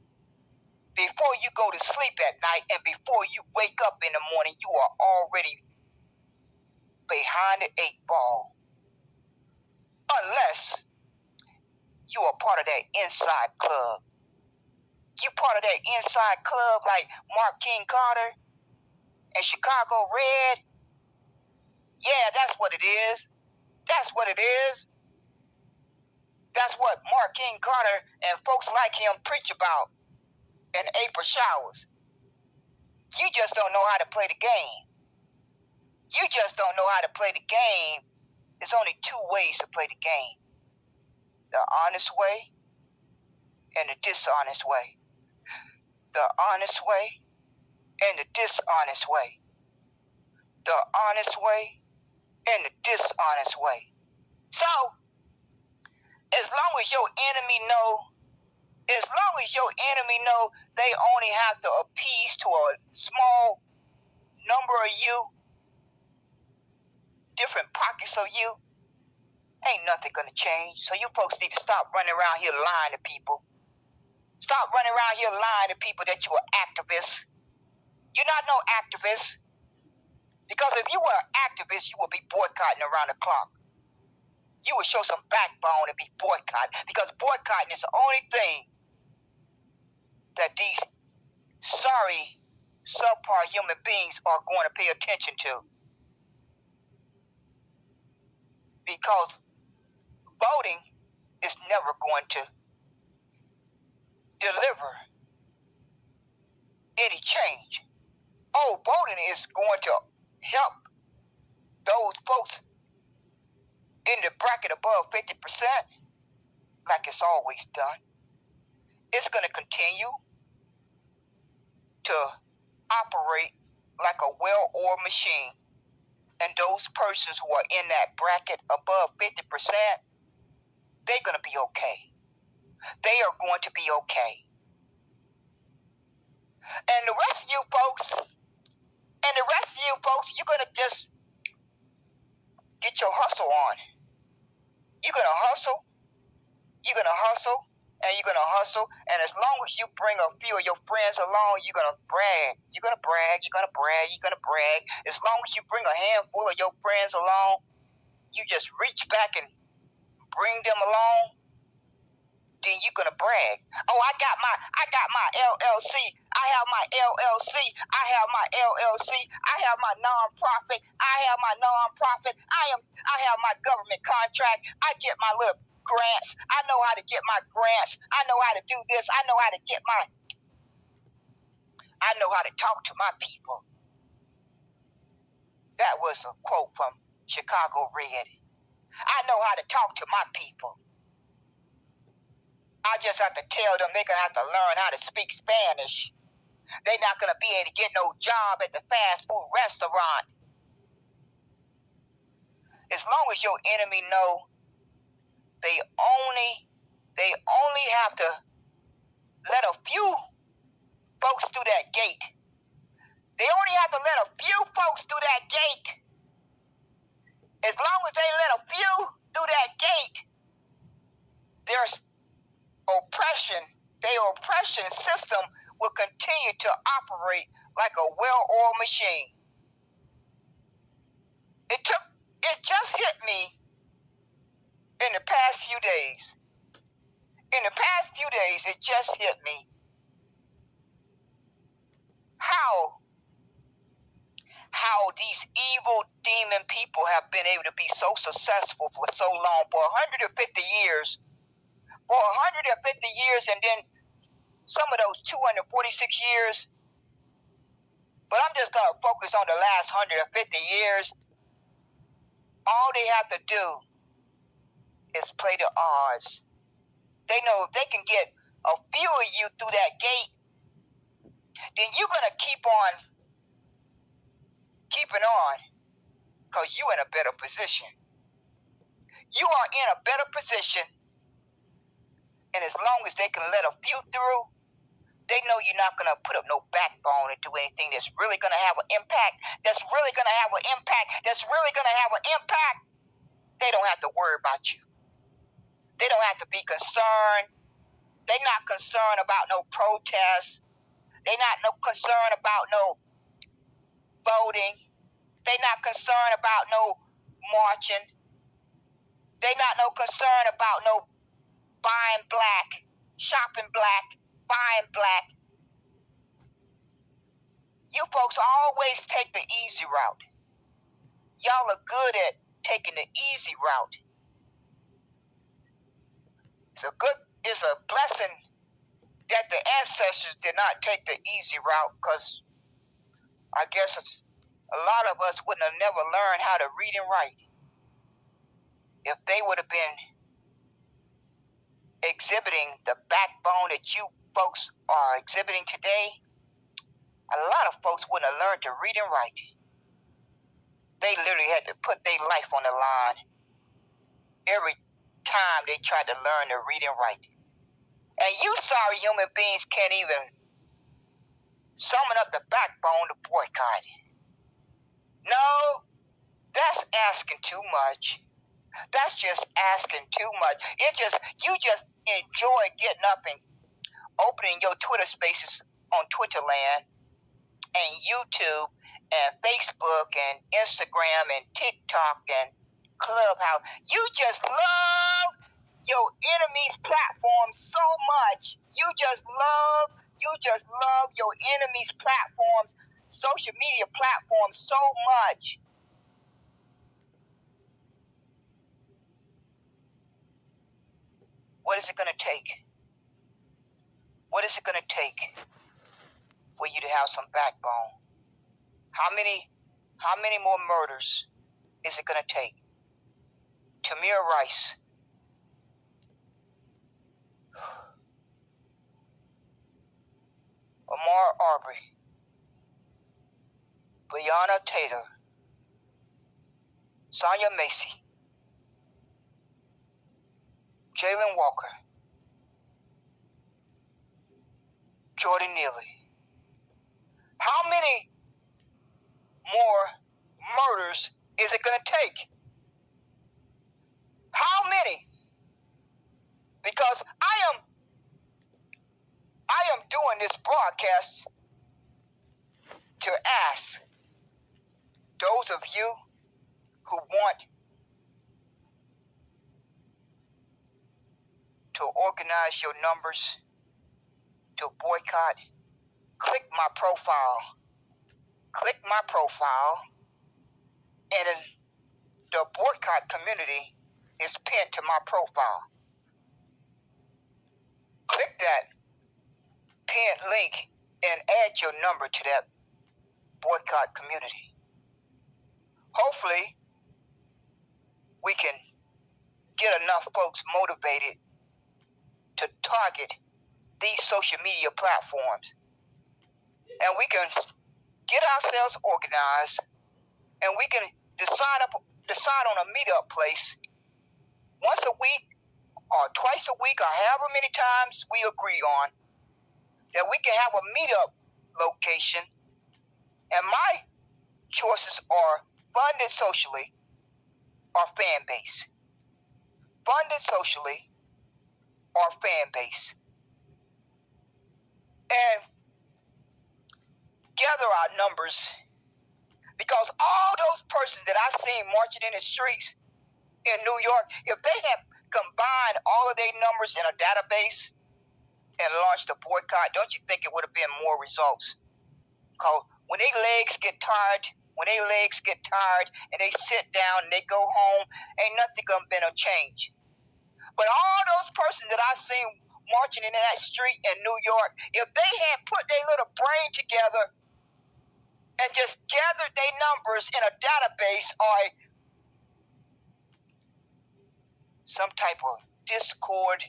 [SPEAKER 1] Before you go to sleep at night and before you wake up in the morning, you are already behind the 8 ball. Unless you are part of that inside club. You part of that inside club like Martine Carter and Chicago Red. Yeah, that's what it is. That's what it is. That's what Martine Carter and folks like him preach about in April Showers. You just don't know how to play the game. You just don't know how to play the game. There's only two ways to play the game. The honest way and the dishonest way. The honest way and the dishonest way. The honest way and the dishonest way. So, as long as your enemy know they only have to appease to a small number of you, different pockets of you, ain't nothing gonna change. So you folks need to stop running around here lying to people. Stop running around here lying to people that you are activists. You're not no activist. Because if you were an activist, you would be boycotting around the clock. You would show some backbone and be boycotting. Because boycotting is the only thing that these sorry, subpar human beings are going to pay attention to. Because voting is never going to deliver any change. Oh, voting is going to help those folks in the bracket above 50%, like it's always done. It's going to continue to operate like a well-oiled machine. And those persons who are in that bracket above 50%, they're going to be okay. They are going to be okay. And the rest of you folks, you're going to just get your hustle on. You're going to hustle, and you're going to hustle. And as long as you bring a few of your friends along, you're going to brag. You're going to brag. As long as you bring a handful of your friends along, you just reach back and bring them along, then you're going to brag. Oh, I got my LLC. I have my LLC. I have my nonprofit. I have my government contract. I get my little grants. I know how to get my grants. I know how to do this. I know how to talk to my people. That was a quote from Chicago Red. I know how to talk to my people. I just have to tell them they're going to have to learn how to speak Spanish. They're not going to be able to get no job at the fast food restaurant. As long as your enemy know they only have to let a few folks through that gate. They only have to let a few folks through that gate. As long as they let a few through that gate, their oppression system will continue to operate like a well-oiled machine. It just hit me in the past few days. It just hit me how these evil demon people have been able to be so successful for so long, for 150 years. And then some of those 246 years. But I'm just going to focus on the last 150 years. All they have to do is play the odds. They know if they can get a few of you through that gate, then you're going to keep on keeping on, because you're in a better position. You are in a better position, and as long as they can let a few through, they know you're not going to put up no backbone and do anything that's really going to have an impact, They don't have to worry about you. They don't have to be concerned. They're not concerned about no protests. They're not concerned about no voting. They're not concerned about no marching. They're not concerned about no buying black, shopping black, buying black. You folks always take the easy route. Y'all are good at taking the easy route. It's a blessing that the ancestors did not take the easy route, because I guess a lot of us wouldn't have never learned how to read and write if they would have been exhibiting the backbone that you folks are exhibiting today. A lot of folks wouldn't have learned to read and write. They literally had to put their life on the line every time they tried to learn to read and write. And you sorry human beings can't even summon up the backbone to boycott. No, that's asking too much. That's just asking too much. You just enjoy getting up and opening your Twitter spaces on Twitterland and YouTube and Facebook and Instagram and TikTok and Clubhouse. You just love your enemy's platform so much. You just love your enemy's platforms, social media platforms so much. What is it going to take? What is it going to take for you to have some backbone? How many more murders is it going to take? Tamir Rice. Ahmaud Arbery. Breonna Taylor. Sonia Macy. Jayland Walker. Jordan Neely. How many more murders is it going to take? How many? Because I am doing this broadcast to ask those of you who want to organize your numbers to boycott, click my profile. Click my profile, and the boycott community is pinned to my profile. Click that pinned link and add your number to that boycott community. Hopefully, we can get enough folks motivated to target these social media platforms, and we can get ourselves organized, and we can decide on a meetup place once a week or twice a week or however many times we agree on, that we can have a meetup location, and my choices are funded socially or fan base. Funded socially or fan base. And gather our numbers, because all those persons that I seen marching in the streets in New York, if they had combined all of their numbers in a database and launched a boycott, don't you think it would have been more results? Because when their legs get tired and they sit down and they go home, ain't nothing gonna change. But all those persons that I seen marching in that street in New York, if they had put their little brain together and just gathered their numbers in a database or some type of Discord,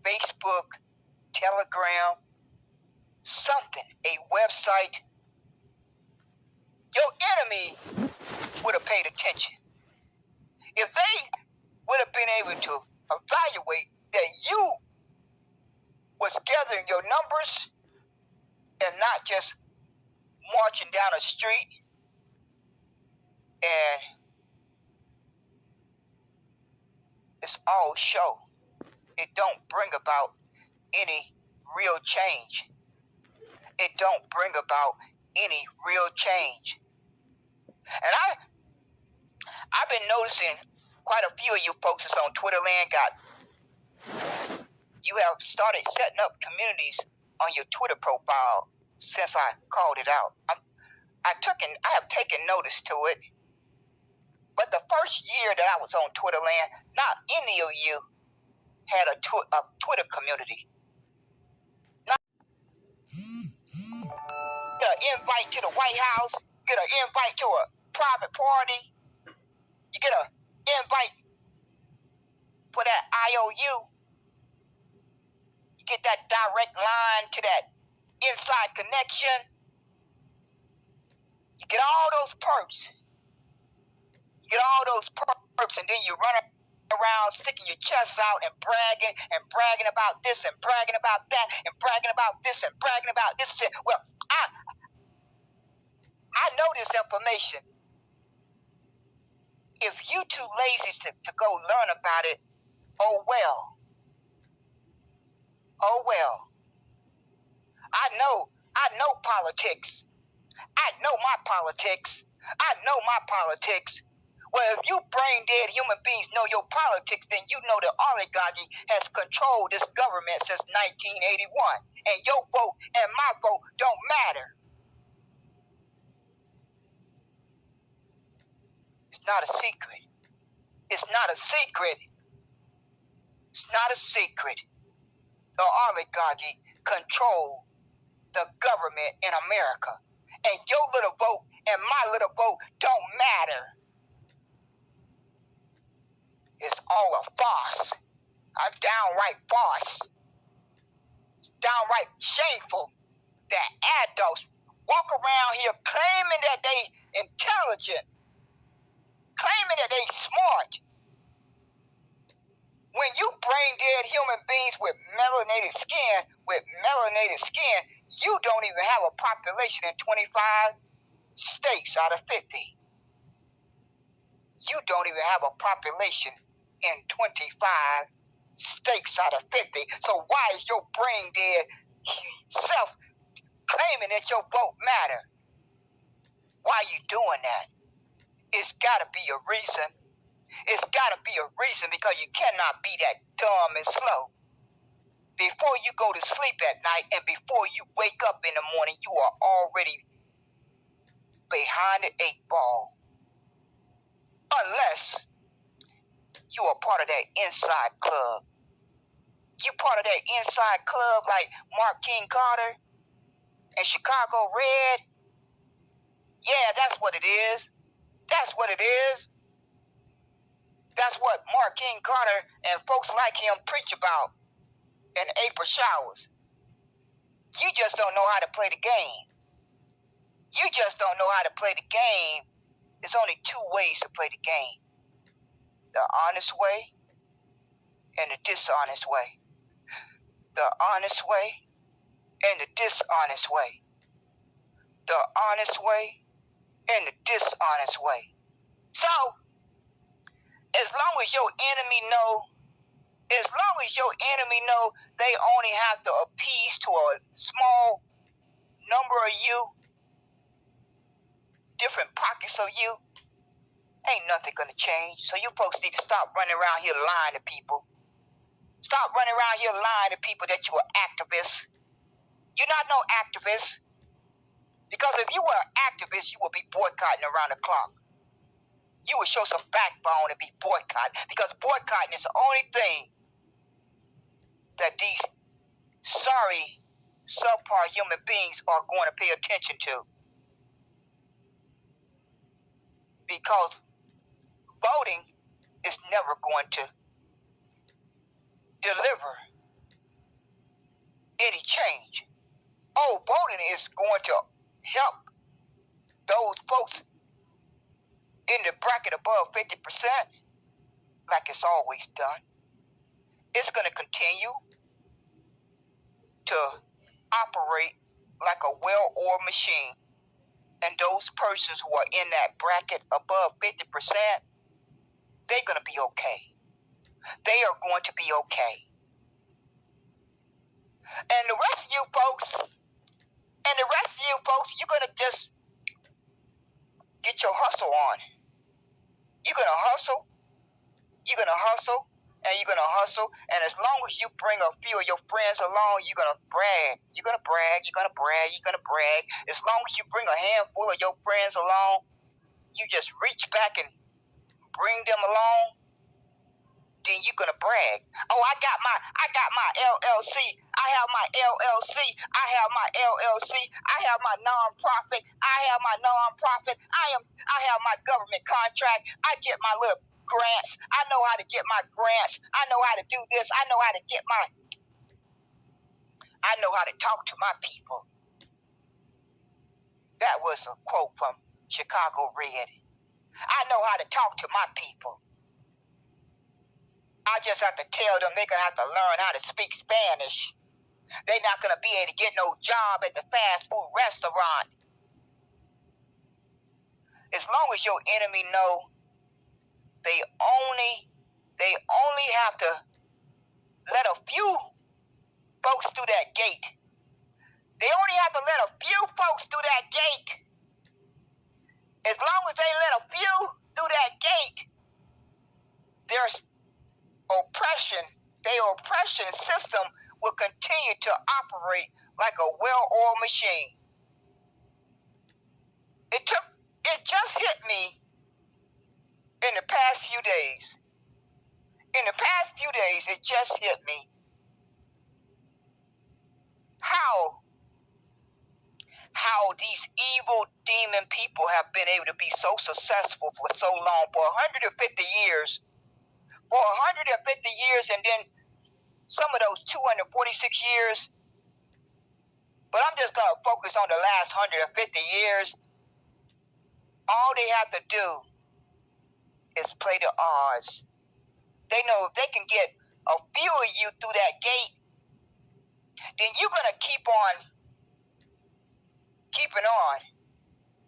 [SPEAKER 1] Facebook, Telegram, something, a website, your enemy would have paid attention. If they would have been able to evaluate that you was gathering your numbers and not just marching down a street and it's all show. It don't bring about any real change. It don't bring about any real change. And I've been noticing quite a few of you folks that's on Twitterland you have started setting up communities on your Twitter profile since I called it out. I have taken notice to it. But the first year that I was on Twitterland, not any of you had a Twitter community. Not an invite to the White House, get an invite to a private party. You get an invite for that IOU. You get that direct line to that inside connection. You get all those perks. You get all those perks, and then you run around sticking your chest out and bragging about this and bragging about that and bragging about this and bragging about this. Well, I know this information. If you too lazy to go learn about it, oh well. Oh well. I know politics. I know my politics. Well, if you brain dead human beings know your politics, then you know the oligarchy has controlled this government since 1981. And your vote and my vote don't matter. It's not a secret. It's not a secret. It's not a secret. The oligarchy control the government in America. And your little vote and my little vote don't matter. It's all a farce. A downright farce. It's downright shameful that adults walk around here claiming that they intelligent, claiming that they smart. When you brain dead human beings with melanated skin, you don't even have a population in 25 states out of 50. You don't even have a population in 25 states out of 50. So why is your brain dead self claiming that your vote matter? Why are you doing that? It's got to be a reason. It's got to be a reason, because you cannot be that dumb and slow. Before you go to sleep at night and before you wake up in the morning, you are already behind the 8 ball. Unless you are part of that inside club. You part of that inside club like Mark King Carter and Chicago Red. Yeah, that's what it is. That's what it is. That's what Mark King Carter and folks like him preach about in April showers. You just don't know how to play the game. You just don't know how to play the game. There's only 2 ways to play the game. The honest way and the dishonest way. The honest way and the dishonest way. The honest way and the dishonest way. So, as long as your enemy know they only have to appease to a small number of you, different pockets of you, ain't nothing gonna change. So you folks need to stop running around here lying to people. Stop running around here lying to people that you are activists. You're not no activist. Because if you were an activist, you would be boycotting around the clock. You would show some backbone and be boycotting. Because boycotting is the only thing that these sorry, subpar human beings are going to pay attention to. Because voting is never going to deliver any change. Oh, voting is going to help those folks in the bracket above 50%, like it's always done. It's going to continue to operate like a well-oiled machine. And those persons who are in that bracket above 50%, they're going to be okay. They are going to be okay. And the rest of you folks, you're going to just get your hustle on. You're going to hustle, and you're going to hustle, and as long as you bring a few of your friends along, you're going to brag. As long as you bring a handful of your friends along, you just reach back and bring them along, then you're gonna brag. Oh, I got my LLC. I have my LLC. I have my LLC. I have my nonprofit. I have my nonprofit. I have my government contract. I get my little grants. I know how to get my grants. I know how to do this. I know how to talk to my people. That was a quote from Chicago Red. I know how to talk to my people. I just have to tell them they're going to have to learn how to speak Spanish. They're not going to be able to get no job at the fast food restaurant. As long as your enemy know they only have to let a few folks through that gate. They only have to let a few folks through that gate. As long as they let a few through that gate, their oppression system will continue to operate like a well-oiled machine. It just hit me in the past few days. In the past few days, it just hit me how these evil demon people have been able to be so successful for so long, for 150 years. For 150 years, and then some of those 246 years. But I'm just going to focus on the last 150 years. All they have to do is play the odds. They know if they can get a few of you through that gate, then you're going to keep on keeping on,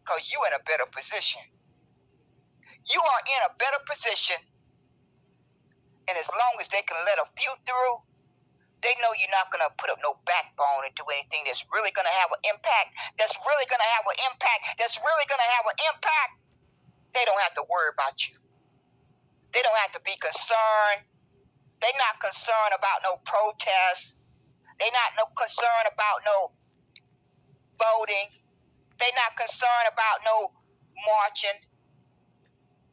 [SPEAKER 1] because you're in a better position. You are in a better position, and as long as they can let a few through, they know you're not going to put up no backbone and do anything that's really going to have an impact, They don't have to worry about you. They don't have to be concerned. They're not concerned about no protests. They're not concerned about no voting. They're not concerned about no marching.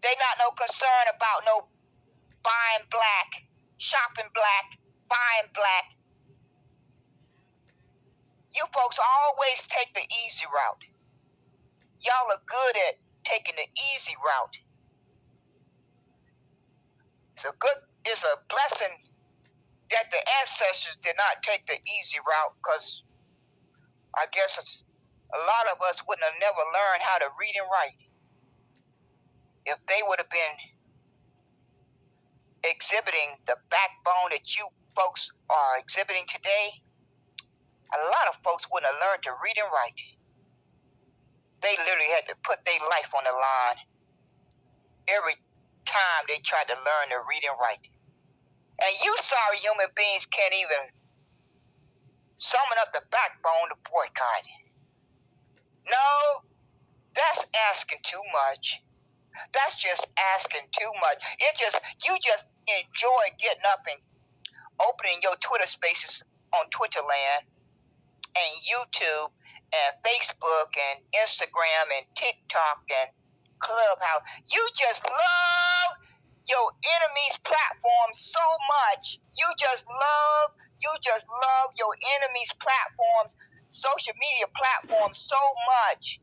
[SPEAKER 1] They're not concerned about no buying black, shopping black, buying black. You folks always take the easy route. Y'all are good at taking the easy route. It's a blessing that the ancestors did not take the easy route, because I guess a lot of us wouldn't have never learned how to read and write if they would have been exhibiting the backbone that you folks are exhibiting today. A lot of folks wouldn't have learned to read and write. They literally had to put their life on the line every time they tried to learn to read and write. And you sorry human beings can't even summon up the backbone to boycott. No, that's asking too much. That's just asking too much. You just enjoy getting up and opening your Twitter spaces on Twitterland and YouTube and Facebook and Instagram and TikTok and Clubhouse. You just love your enemy's platform so much. You just love your enemy's platforms, social media platforms so much.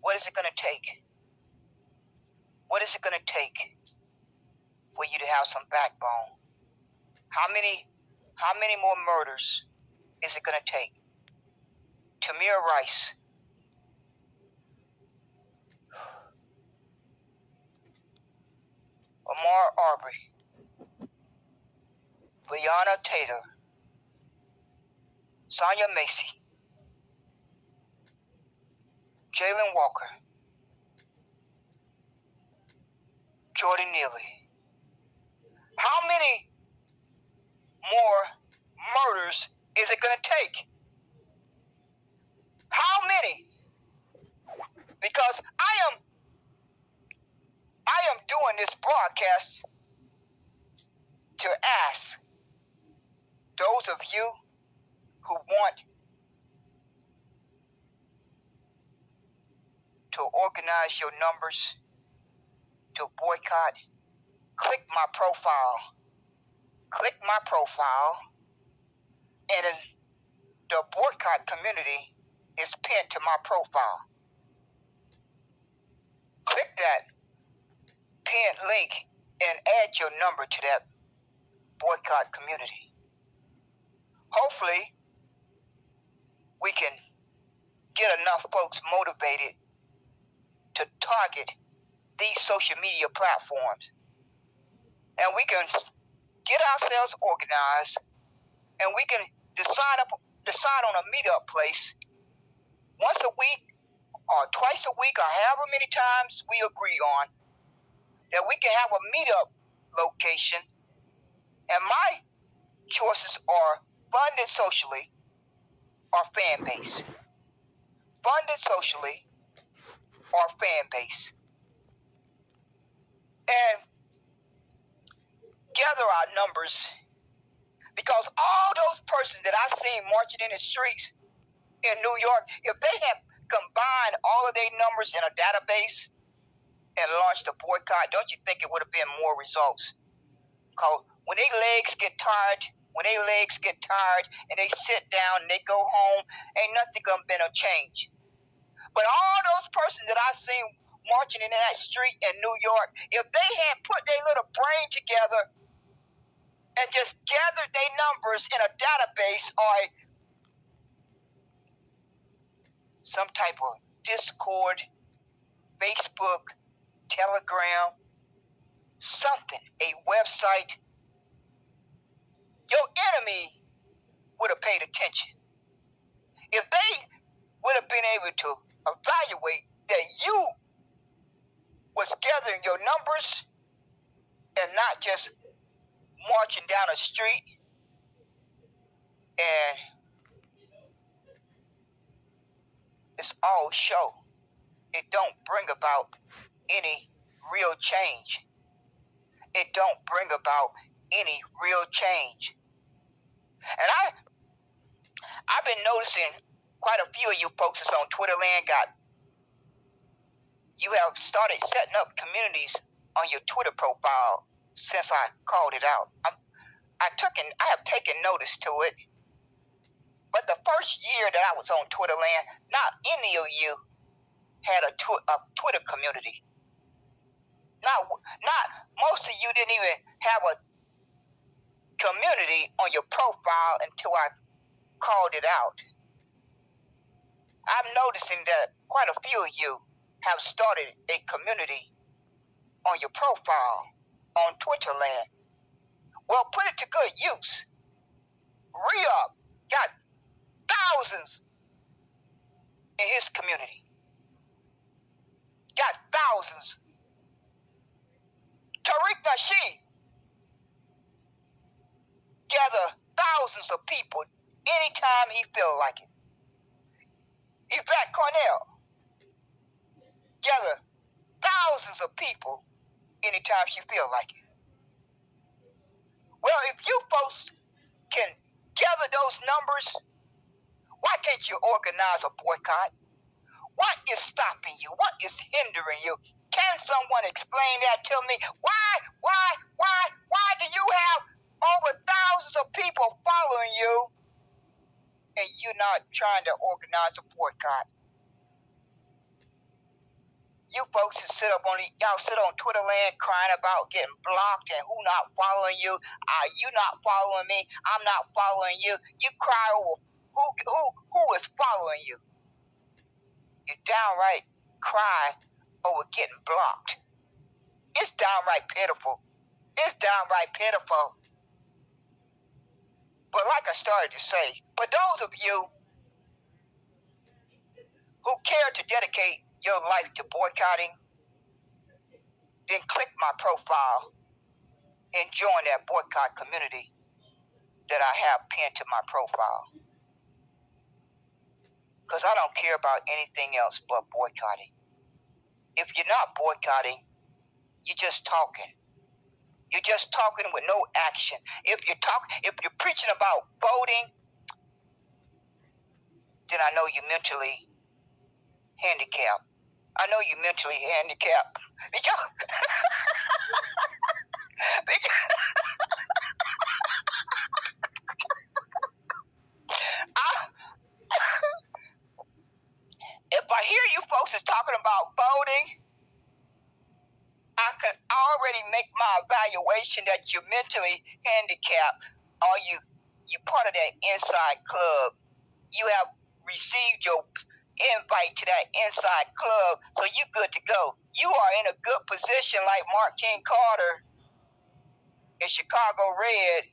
[SPEAKER 1] What is it going to take? What is it going to take for you to have some backbone? How many more murders is it going to take? Tamir Rice. Ahmaud Arbery. Breonna Taylor. Sonia Macy. Jayland Walker. Jordan Neely. How many more murders is it going to take? How many? Because I am doing this broadcast to ask those of you who want to organize your numbers to boycott, click my profile. Click my profile, and the boycott community is pinned to my profile. Click that pinned link and add your number to that boycott community. Hopefully, we can get enough folks motivated to target these social media platforms, and we can get ourselves organized, and we can decide on a meetup place once a week or twice a week or however many times we agree on, that we can have a meetup location, and my choices are funded socially or fan base. Funded socially or fan base. And gather our numbers, because all those persons that I seen marching in the streets in New York, if they had combined all of their numbers in a database and launched a boycott, don't you think it would have been more results? Because when their legs get tired, and they sit down and they go home, ain't nothing gonna change. But all those persons that I seen marching in that street in New York, if they had put their little brain together and just gathered their numbers in a database or some type of Discord, Facebook, Telegram, something, a website, your enemy would have paid attention. If they would have been able to evaluate that you was gathering your numbers and not just marching down a street and it's all show, it don't bring about any real change. It don't bring about any real change. And I've been noticing quite a few of you folks that's on Twitter land you have started setting up communities on your Twitter profile since I called it out. I have taken notice to it. But the first year that I was on Twitter land, not any of you had a Twitter community. Not most of you didn't even have a community on your profile until I called it out. I'm noticing that quite a few of you have started a community on your profile on Twitter land. Well, put it to good use. Re-up got thousands in his community. Got thousands. Tariq Nasheed gather thousands of people anytime he feel like it. Yvette Cornell gather thousands of people anytime she feel like it. Well, if you folks can gather those numbers, why can't you organize a boycott? What is stopping you? What is hindering you? Can someone explain that to me? Why do you have over thousands of people following you and you're not trying to organize a boycott? You folks that y'all sit on Twitter land crying about getting blocked and who not following you. You not following me. I'm not following you. You cry over who is following you. You downright cry over getting blocked. It's downright pitiful. It's downright pitiful. But like I started to say, for those of you who care to dedicate your life to boycotting, then click my profile and join that boycott community that I have pinned to my profile. Because I don't care about anything else but boycotting. If you're not boycotting, you're just talking. You're just talking with no action. If you're preaching about voting, then I know you're mentally handicapped. I know you're mentally handicapped. Because, because I, if I hear you folks is talking about voting, I can already make my evaluation that you're mentally handicapped, or you part of that inside club. You have received your invite to that inside club, so you good to go. You are in a good position, like Mark King Carter in Chicago Red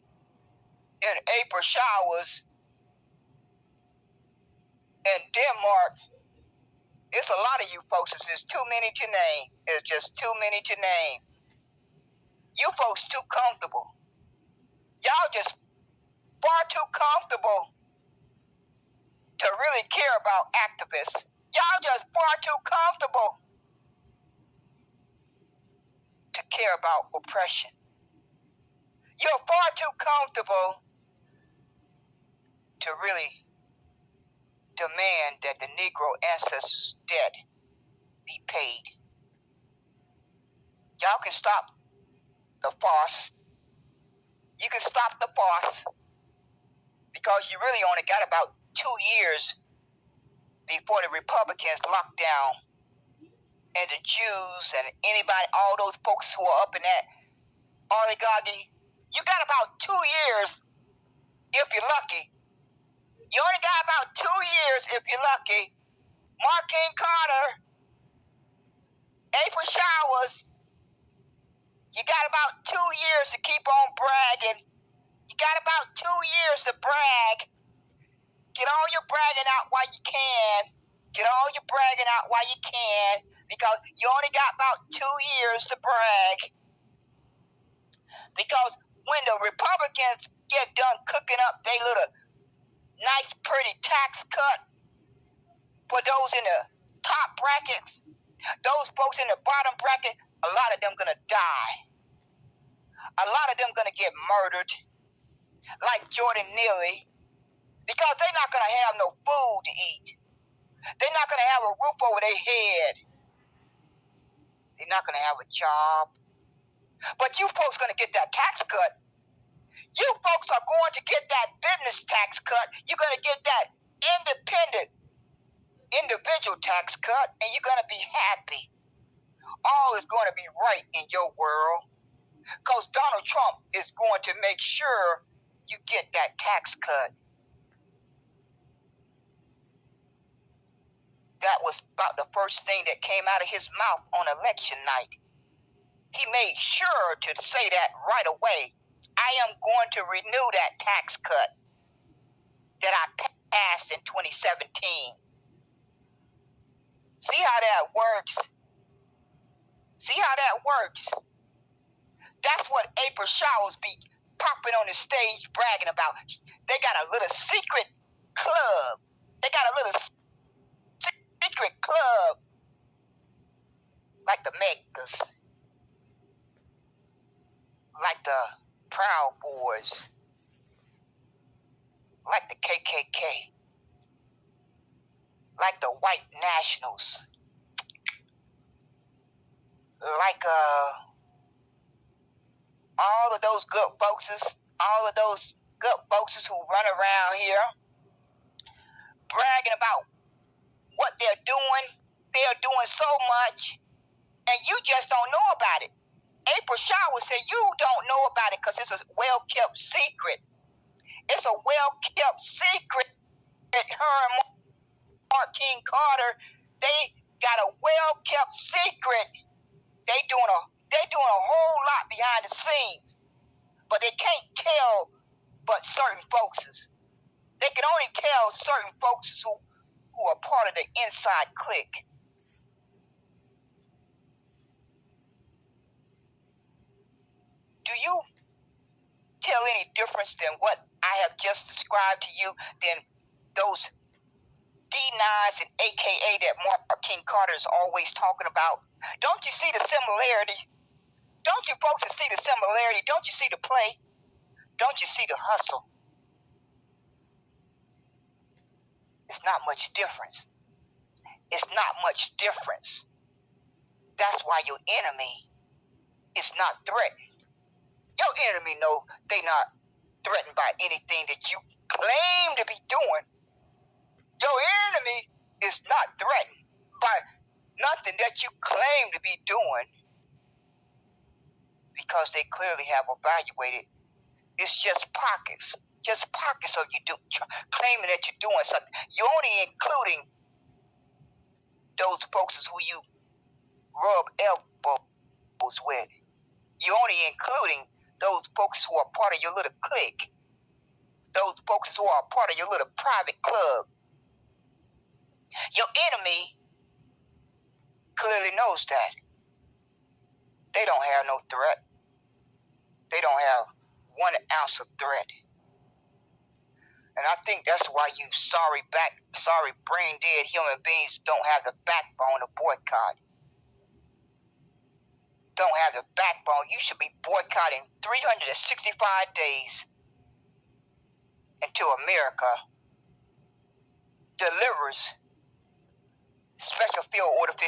[SPEAKER 1] in April Showers in Denmark. It's a lot of you folks. It's too many to name. It's just too many to name. You folks too comfortable. Y'all just far too comfortable to really care about activists. Y'all just far too comfortable to care about oppression. You're far too comfortable to really demand that the Negro ancestors' debt be paid. Y'all can stop the farce. You can stop the farce because you really only got about 2 years before the Republicans locked down and the Jews and anybody, all those folks who are up in that oligarchy. You got about 2 years if you're lucky. You only got about 2 years if you're lucky. Mark King Carter, April Showers, you got about 2 years to keep on bragging. You got about 2 years to brag. Get all your bragging out while you can. Get all your bragging out while you can, because you only got about 2 years to brag. Because when the Republicans get done cooking up their little nice, pretty tax cut for those in the top brackets, those folks in the bottom bracket, a lot of them gonna die. A lot of them gonna get murdered, like Jordan Neely, because they're not gonna have no food to eat. They're not gonna have a roof over their head. They're not gonna have a job. But you folks gonna get that tax cut. You folks are going to get that business tax cut. You're going to get that independent, individual tax cut, and you're going to be happy. All is going to be right in your world, because Donald Trump is going to make sure you get that tax cut. That was about the first thing that came out of his mouth on election night. He made sure to say that right away. I am going to renew that tax cut that I passed in 2017. See how that works? See how that works? That's what April Showers be popping on the stage bragging about. They got a little secret club. They got a little secret club like the Megas, like the Proud Boys, like the KKK, like the White Nationals, like all of those good folkses, all of those good folkses who run around here bragging about what they're doing. They're doing so much, and you just don't know about it. April Showers said you don't know about it because it's a well-kept secret. It's a well-kept secret that her and Mark King Carter, they got a well-kept secret. They doing a whole lot behind the scenes, but they can't tell but certain folks. They can only tell certain folks who are part of the inside clique. Do you tell any difference than what I have just described to you than those D9s and AKA that Mark King Carter is always talking about? Don't you see the similarity? Don't you folks see the similarity? Don't you see the play? Don't you see the hustle? It's not much difference. It's not much difference. That's why your enemy is not threatened. Your enemy know they not threatened by anything that you claim to be doing. Your enemy is not threatened by nothing that you claim to be doing, because they clearly have evaluated. It's just pockets of you claiming that you're doing something. You're only including those folks who you rub elbows with. You're only including those folks who are part of your little clique, those folks who are part of your little private club. Your enemy clearly knows that. They don't have no threat. They don't have 1 ounce of threat. And I think that's why you sorry brain dead human beings don't have the backbone to boycott. Don't have the backbone. You should be boycotting 365 days until America delivers Special Field Order 15.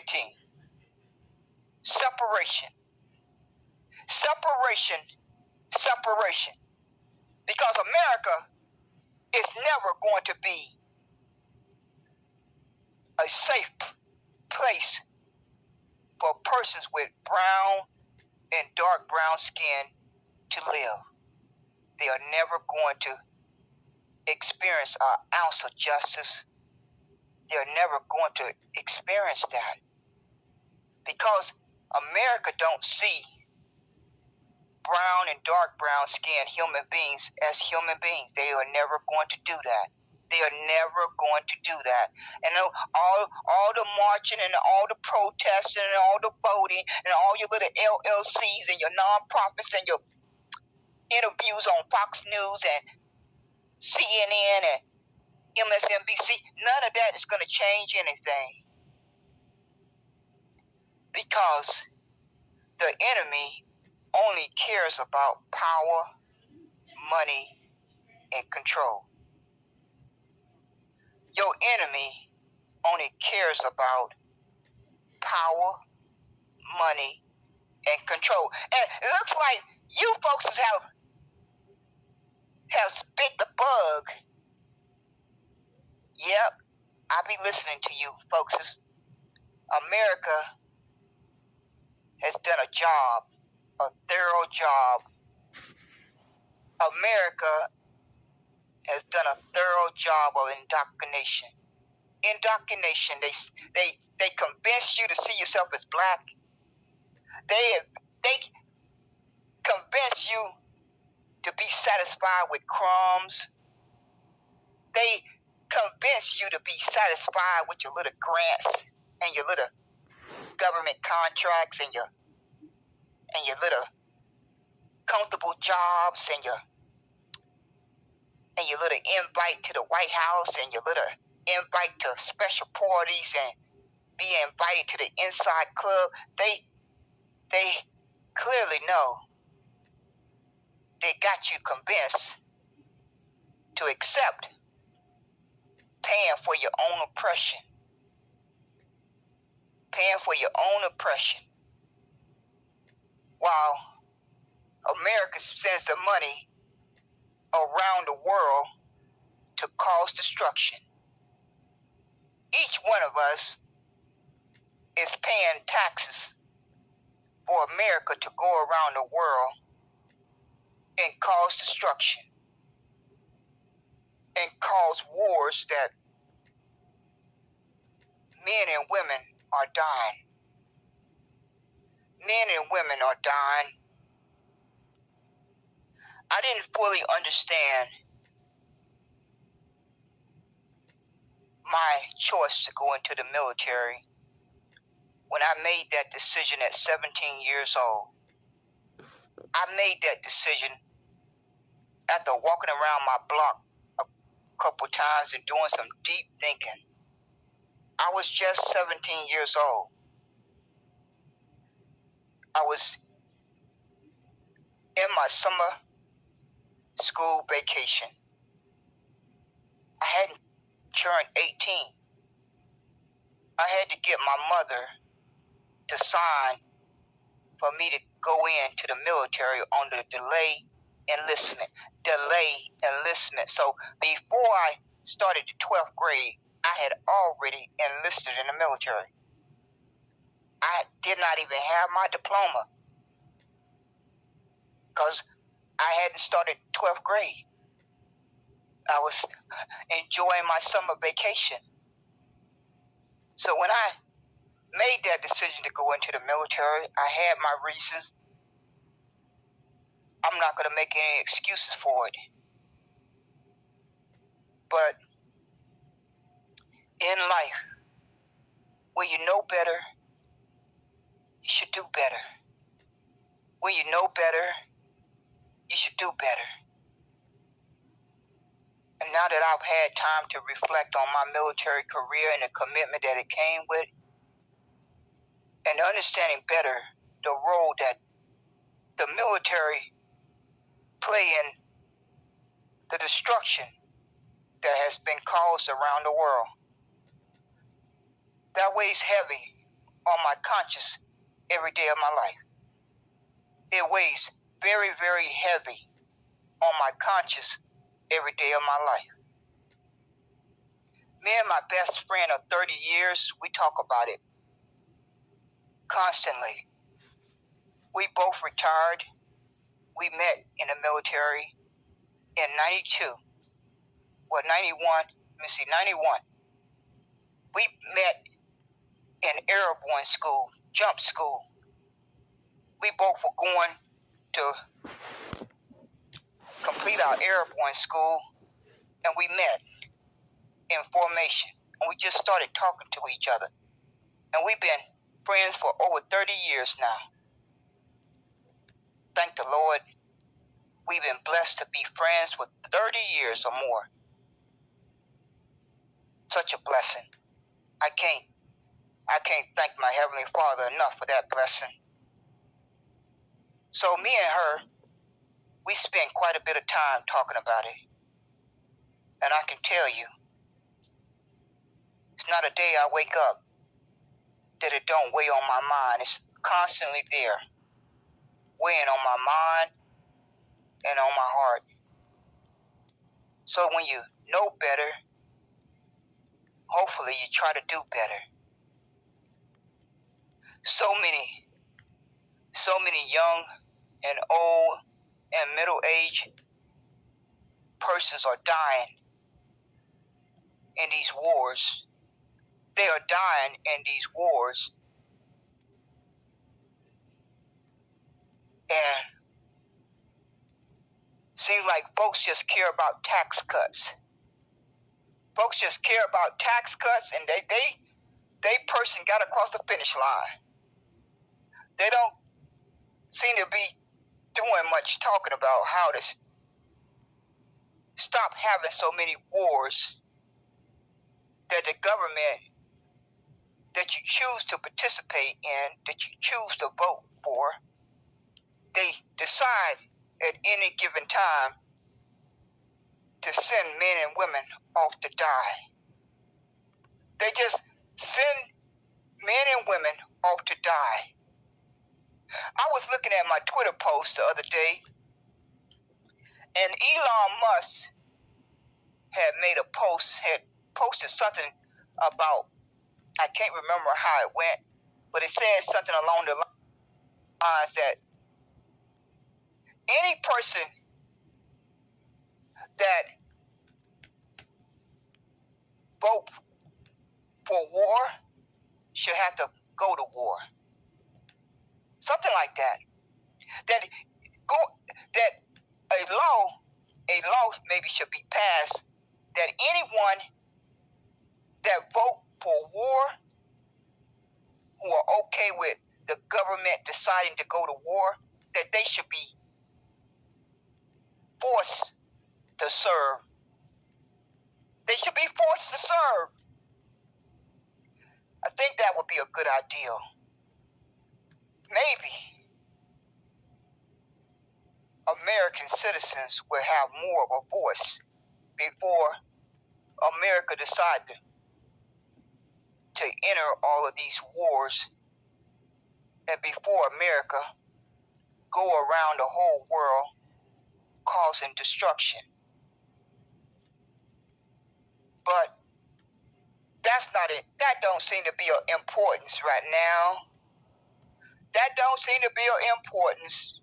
[SPEAKER 1] Separation. Because America is never going to be a safe place for persons with brown and dark brown skin to live. They are never going to experience an ounce of justice. They are never going to experience that, because America don't see brown and dark brown skinned human beings as human beings. They are never going to do that. They are never going to do that. And all the marching and all the protesting and all the voting and all your little LLCs and your nonprofits and your interviews on Fox News and CNN and MSNBC, none of that is going to change anything, because the enemy only cares about power, money, and control. Your enemy only cares about power, money, and control. And it looks like you folks have spit the bug. Yep, I be listening to you folks. America has done a thorough job. America has done a thorough job of indoctrination. They convince you to see yourself as black. They convince you to be satisfied with crumbs. They convince you to be satisfied with your little grants and your little government contracts and your little comfortable jobs and your little invite to the White House and your little invite to special parties and be invited to the inside club. They clearly know they got you convinced to accept paying for your own oppression. While America sends the money around the world to cause destruction. Each one of us is paying taxes for America to go around the world and cause destruction and cause wars that men and women are dying. Men and women are dying. I didn't fully understand my choice to go into the military when I made that decision at 17 years old. I made that decision after walking around my block a couple times and doing some deep thinking. I was just 17 years old. I was in my summer school vacation. I hadn't turned 18. I had to get my mother to to sign for me to go into the military on the delay enlistment. So before I started the 12th grade, I had already enlisted in the military. I did not even have my diploma because I hadn't started 12th grade. I was enjoying my summer vacation. So when I made that decision to go into the military, I had my reasons. I'm not going to make any excuses for it. But in life, when you know better, you should do better. When you know better, you should do better. And now that I've had time to reflect on my military career and the commitment that it came with, and understanding better the role that the military play in the destruction that has been caused around the world, that weighs heavy on my conscience every day of my life. It weighs very, very heavy on my conscience every day of my life. Me and my best friend of 30 years, we talk about it constantly. We both retired. We met in the military in 91. 91. We met in airborne school, jump school. We both were going to complete our airborne school, and we met in formation. And we just started talking to each other. And we've been friends for over 30 years now. Thank the Lord, we've been blessed to be friends for 30 years or more. Such a blessing. I can't thank my Heavenly Father enough for that blessing. So me and her, we spent quite a bit of time talking about it. And I can tell you, it's not a day I wake up that it don't weigh on my mind. It's constantly there, weighing on my mind and on my heart. So when you know better, hopefully you try to do better. So many young and old and middle-aged persons are dying in these wars. They are dying in these wars. And seems like folks just care about tax cuts. Folks just care about tax cuts, and they person got across the finish line. They don't seem to be doing much talking about how to stop having so many wars that the government that you choose to participate in, that you choose to vote for, they decide at any given time to send men and women off to die. They just send men and women off to die. I was looking at my Twitter post the other day, and Elon Musk had posted something about, I can't remember how it went, but it said something along the lines that any person that vote for war should have to go to war. Something like that. That a law maybe should be passed that anyone that vote for war, who are okay with the government deciding to go to war, that they should be forced to serve. They should be forced to serve. I think that would be a good idea. Maybe American citizens will have more of a voice before America decided to enter all of these wars and before America go around the whole world causing destruction. But that's not it. That don't seem to be of importance right now. That don't seem to be of importance.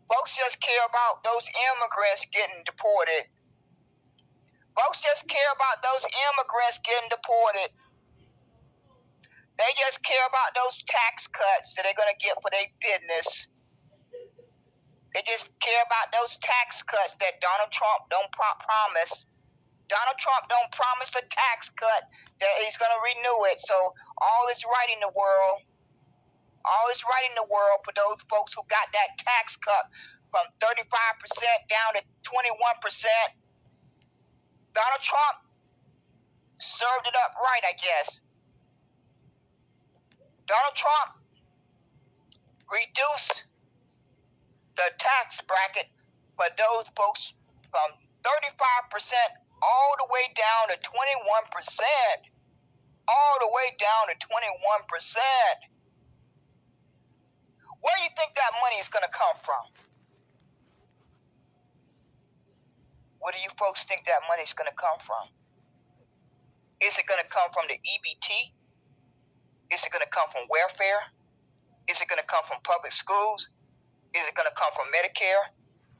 [SPEAKER 1] Folks just care about those immigrants getting deported. Folks just care about those immigrants getting deported. They just care about those tax cuts that they're going to get for their business. They just care about those tax cuts that Donald Trump don't promise. Donald Trump don't promise a tax cut that he's going to renew it. So all is right in the world. All is right in the world for those folks who got that tax cut from 35% down to 21%. Donald Trump served it up right, I guess. Donald Trump reduced the tax bracket for those folks from 35% all the way down to 21%. All the way down to 21%. Where do you think that money is going to come from? Where do you folks think that money is going to come from? Is it going to come from the EBT? Is it going to come from welfare? Is it going to come from public schools? Is it going to come from Medicare?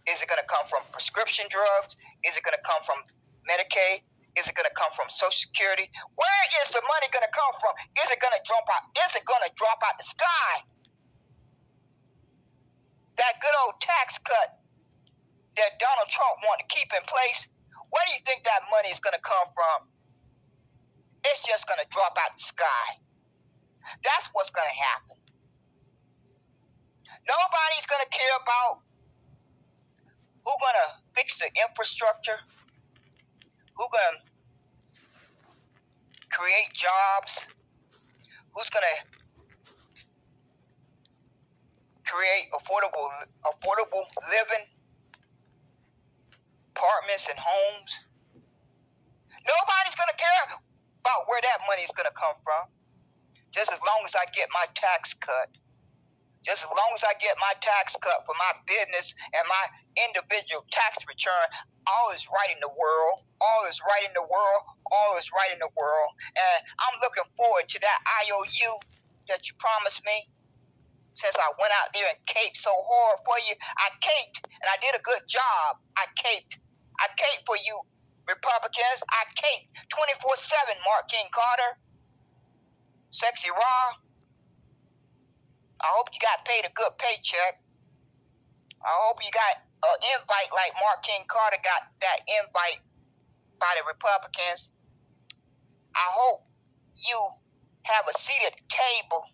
[SPEAKER 1] Is it going to come from prescription drugs? Is it going to come from Medicaid? Is it going to come from Social Security? Where is the money going to come from? Is it going to drop out? Is it going to drop out the sky? That good old tax cut that Donald Trump wanted to keep in place, where do you think that money is going to come from? It's just going to drop out the sky. That's what's going to happen. Nobody's going to care about who's going to fix the infrastructure, who's going to create jobs, who's going to create affordable living, apartments and homes. Nobody's going to care about where that money is going to come from. Just as long as I get my tax cut. Just as long as I get my tax cut for my business and my individual tax return, all is right in the world. All is right in the world. All is right in the world. And I'm looking forward to that IOU that you promised me. Since I went out there and caped so hard for you, I caped, and I did a good job. I caped for you, Republicans. I caped 24/7, Mark King Carter, Sexy Raw. I hope you got paid a good paycheck. I hope you got an invite like Mark King Carter got that invite by the Republicans. I hope you have a seat at the table.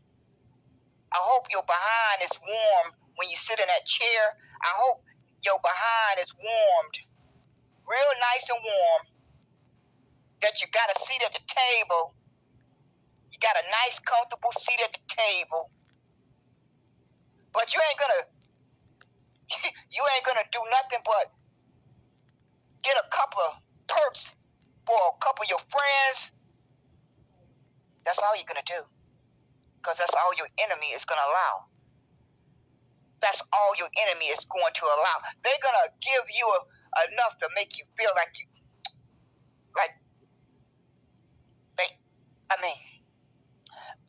[SPEAKER 1] I hope your behind is warm when you sit in that chair. I hope your behind is warmed, real nice and warm, that you got a seat at the table. You got a nice, comfortable seat at the table. But you ain't gonna do nothing but get a couple of perks for a couple of your friends. That's all you're gonna do. Because that's all your enemy is going to allow. That's all your enemy is going to allow. They're going to give you enough to make you feel like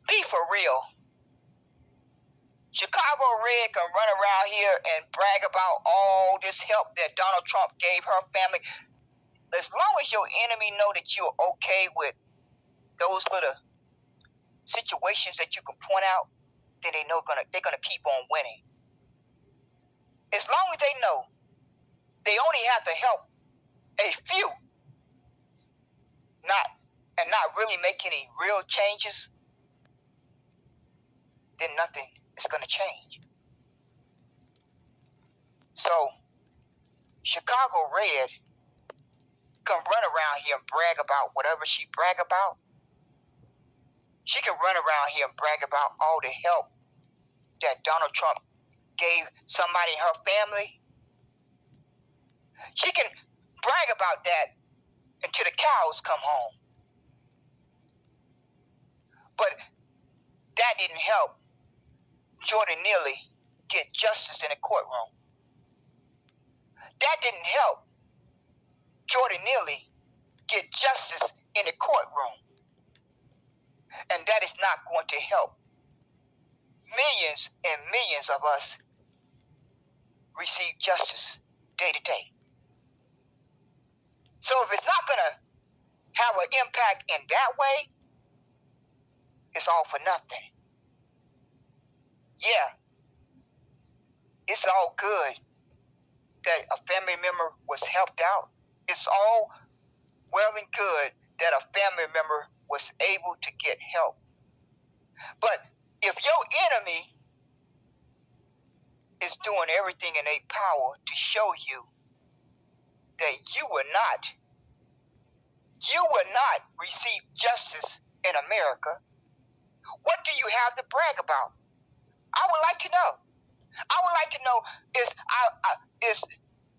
[SPEAKER 1] be for real. Chicago Red can run around here and brag about all this help that Donald Trump gave her family. As long as your enemy know that you're okay with those little situations that you can point out, then they know they're gonna keep on winning. As long as they know they only have to help a few, not really make any real changes, then nothing is gonna change. So Chicago Red can run around here and brag about whatever she brag about. She can run around here and brag about all the help that Donald Trump gave somebody in her family. She can brag about that until the cows come home. But that didn't help Jordan Neely get justice in the courtroom. That didn't help Jordan Neely get justice in the courtroom. And that is not going to help millions and millions of us receive justice day to day. So if it's not going to have an impact in that way, it's all for nothing. Yeah, it's all good that a family member was helped out. It's all well and good that a family member was able to get help. But if your enemy is doing everything in their power to show you that you will not receive justice in America, what do you have to brag about? I would like to know. I would like to know,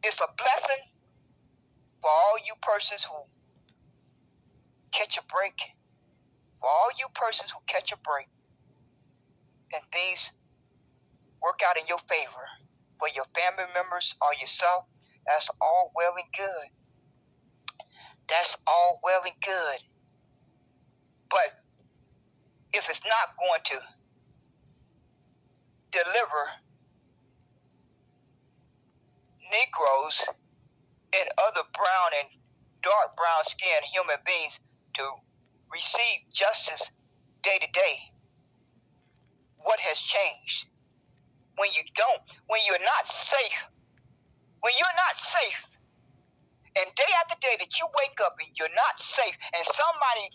[SPEAKER 1] is a blessing for all you persons who catch a break, for all you persons who catch a break, and things work out in your favor for your family members or yourself. That's all well and good. That's all well and good. But if it's not going to deliver Negroes and other brown and dark brown skinned human beings to receive justice day to day, what has changed? When you don't, when you're not safe, and day after day that you wake up and you're not safe, and somebody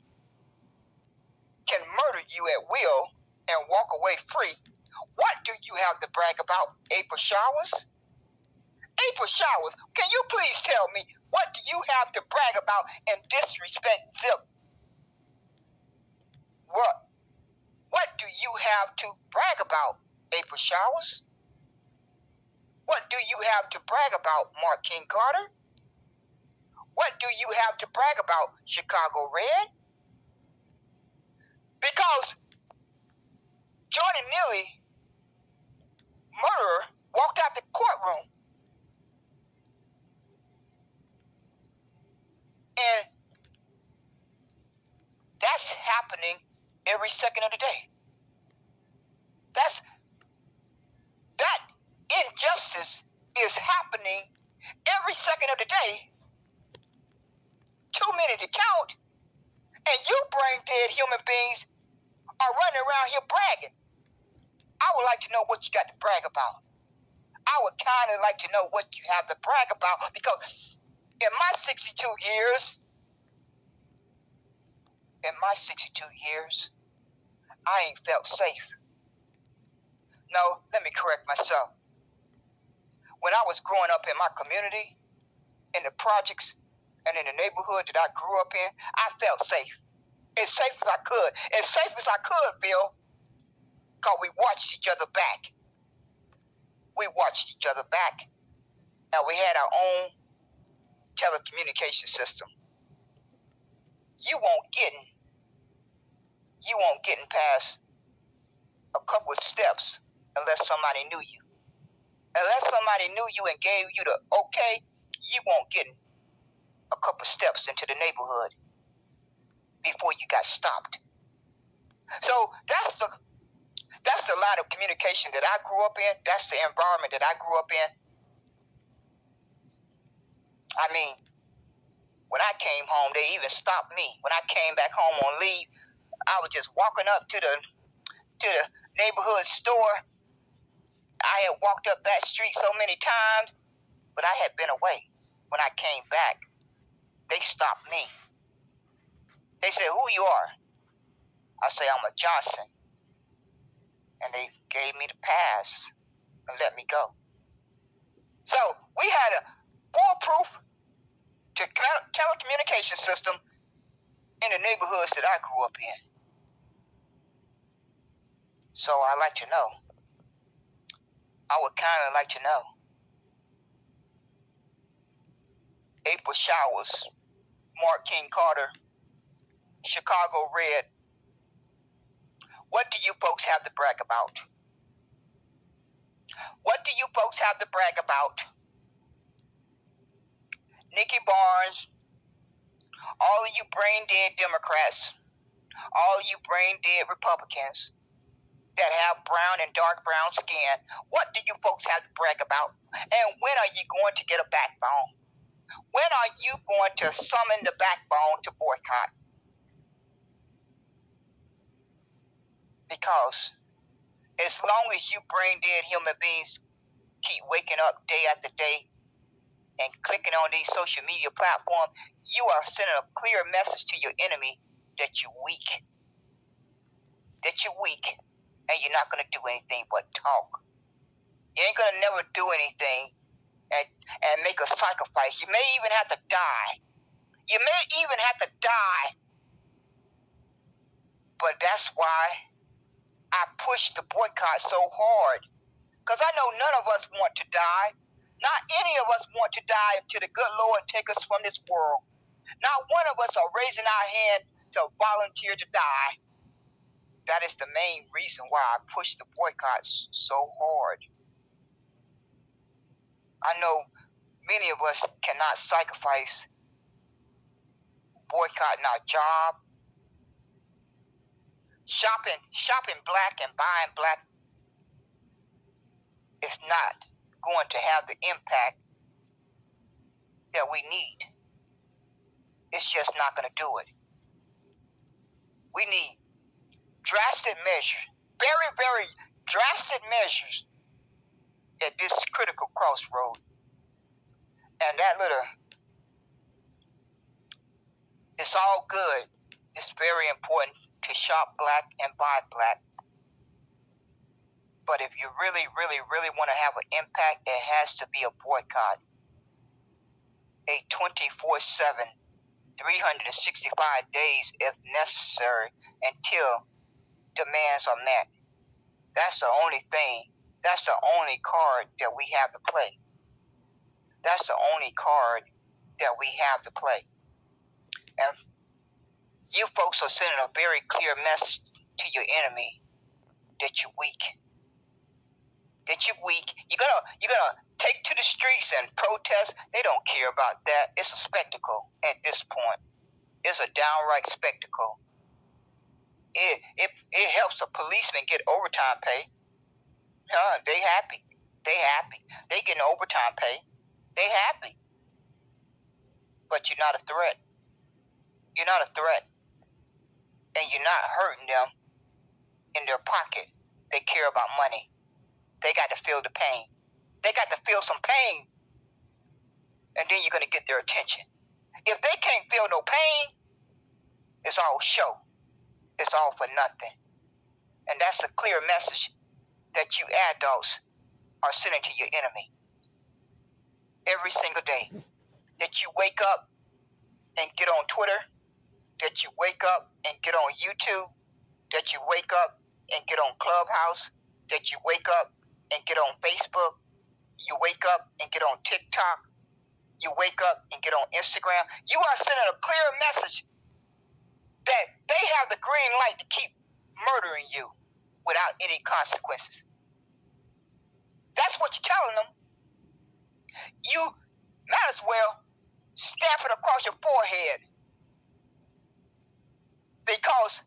[SPEAKER 1] can murder you at will and walk away free, what do you have to brag about? April Showers? April Showers, can you please tell me, what do you have to brag about and disrespect Zip? What do you have to brag about, April Showers? What do you have to brag about, Mark King Carter? What do you have to brag about, Chicago Red? Because Jordan Neely, murderer, walked out the courtroom. And that's happening every second of the day. That injustice is happening every second of the day. Too many to count. And you brain dead human beings are running around here bragging. I would like to know what you got to brag about. I would kind of like to know what you have to brag about, because in my 62 years, I ain't felt safe. No, let me correct myself. When I was growing up in my community, in the projects, and in the neighborhood that I grew up in, I felt safe. As safe as I could. As safe as I could, Bill, because we watched each other back. And we had our own telecommunication system. You won't getting past a couple of steps unless somebody knew you. Unless somebody knew you and gave you the okay, you won't get a couple steps into the neighborhood before you got stopped. So that's the line of communication that I grew up in. That's the environment that I grew up in. I mean, when I came home, they even stopped me. When I came back home on leave, I was just walking up to the neighborhood store. I had walked up that street so many times, but I had been away. When I came back, they stopped me. They said, "Who you are?" I say, "I'm a Johnson." And they gave me the pass and let me go. So we had a foolproof telecommunication system in the neighborhoods that I grew up in. So I like to know. I would kind of like to know. April Showers, Mark King Carter, Chicago Red. What do you folks have to brag about? What do you folks have to brag about? Nikki Barnes, all of you brain dead Democrats, all of you brain dead Republicans that have brown and dark brown skin, what do you folks have to brag about? And when are you going to get a backbone? When are you going to summon the backbone to boycott? Because as long as you brain dead human beings keep waking up day after day and clicking on these social media platforms, you are sending a clear message to your enemy that you're weak. That you're weak and you're not going to do anything but talk. You ain't going to never do anything and make a sacrifice. You may even have to die. You may even have to die. But that's why I push the boycott so hard. Because I know none of us want to die. Not any of us want to die until the good Lord take us from this world. Not one of us are raising our hand to volunteer to die. That is the main reason why I push the boycott so hard. I know many of us cannot sacrifice boycotting our job. Shopping black and buying black is not going to have the impact that we need. It's just not going to do it. We need drastic measures, very, very drastic measures at this critical crossroad. And that it's all good. It's very important to shop black and buy black. But if you really, really, really want to have an impact, it has to be a boycott. A 24/7, 365 days if necessary until demands are met. That's the only thing. That's the only card that we have to play. That's the only card that we have to play. And you folks are sending a very clear message to your enemy that you're weak. That you're weak. You're gonna take to the streets and protest. They don't care about that. It's a spectacle at this point. It's a downright spectacle. It helps a policeman get overtime pay. They happy. They happy. They getting overtime pay. They happy. But you're not a threat. You're not a threat. And you're not hurting them in their pocket. They care about money. They got to feel the pain. They got to feel some pain. And then you're going to get their attention. If they can't feel no pain, it's all show. It's all for nothing. And that's a clear message that you adults are sending to your enemy. Every single day. That you wake up and get on Twitter. That you wake up and get on YouTube. That you wake up and get on Clubhouse. That you wake up and get on Facebook. You wake up and get on TikTok. You wake up and get on Instagram. You are sending a clear message that they have the green light to keep murdering you without any consequences. That's what you're telling them. You might as well stamp it across your forehead. Because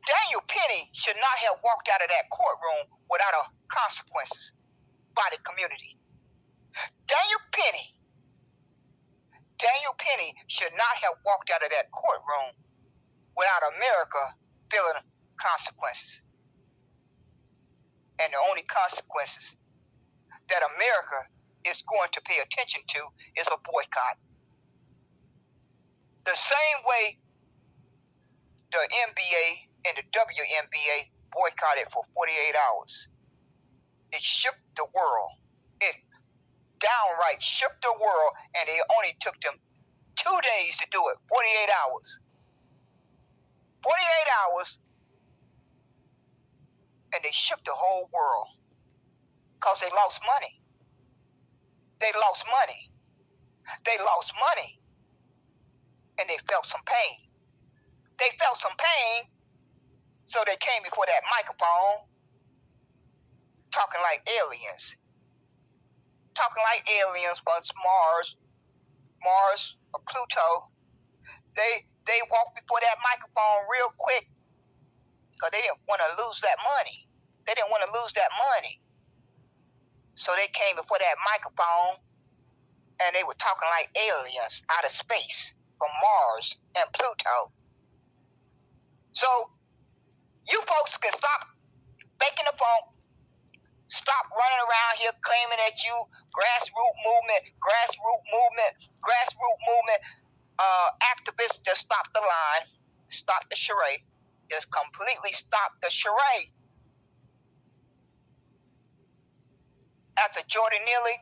[SPEAKER 1] Daniel Penny should not have walked out of that courtroom without consequences by the community. Daniel Penny should not have walked out of that courtroom without America feeling consequences. And the only consequences that America is going to pay attention to is a boycott. The same way the NBA and the WNBA boycotted for 48 hours. It shook the world. It downright shook the world, and it only took them 2 days to do it. 48 hours. 48 hours, and they shook the whole world because they lost money. They lost money. They lost money, and they felt some pain. They felt some pain So they came before that microphone talking like aliens. Talking like aliens from Mars or Pluto. They walked before that microphone real quick because they didn't want to lose that money. So they came before that microphone and they were talking like aliens out of space from Mars and Pluto. So you folks can stop faking the phone. Stop running around here claiming that you grassroots movement, activists. Just stop the line. Stop the charade. Just completely stop the charade. After Jordan Neely,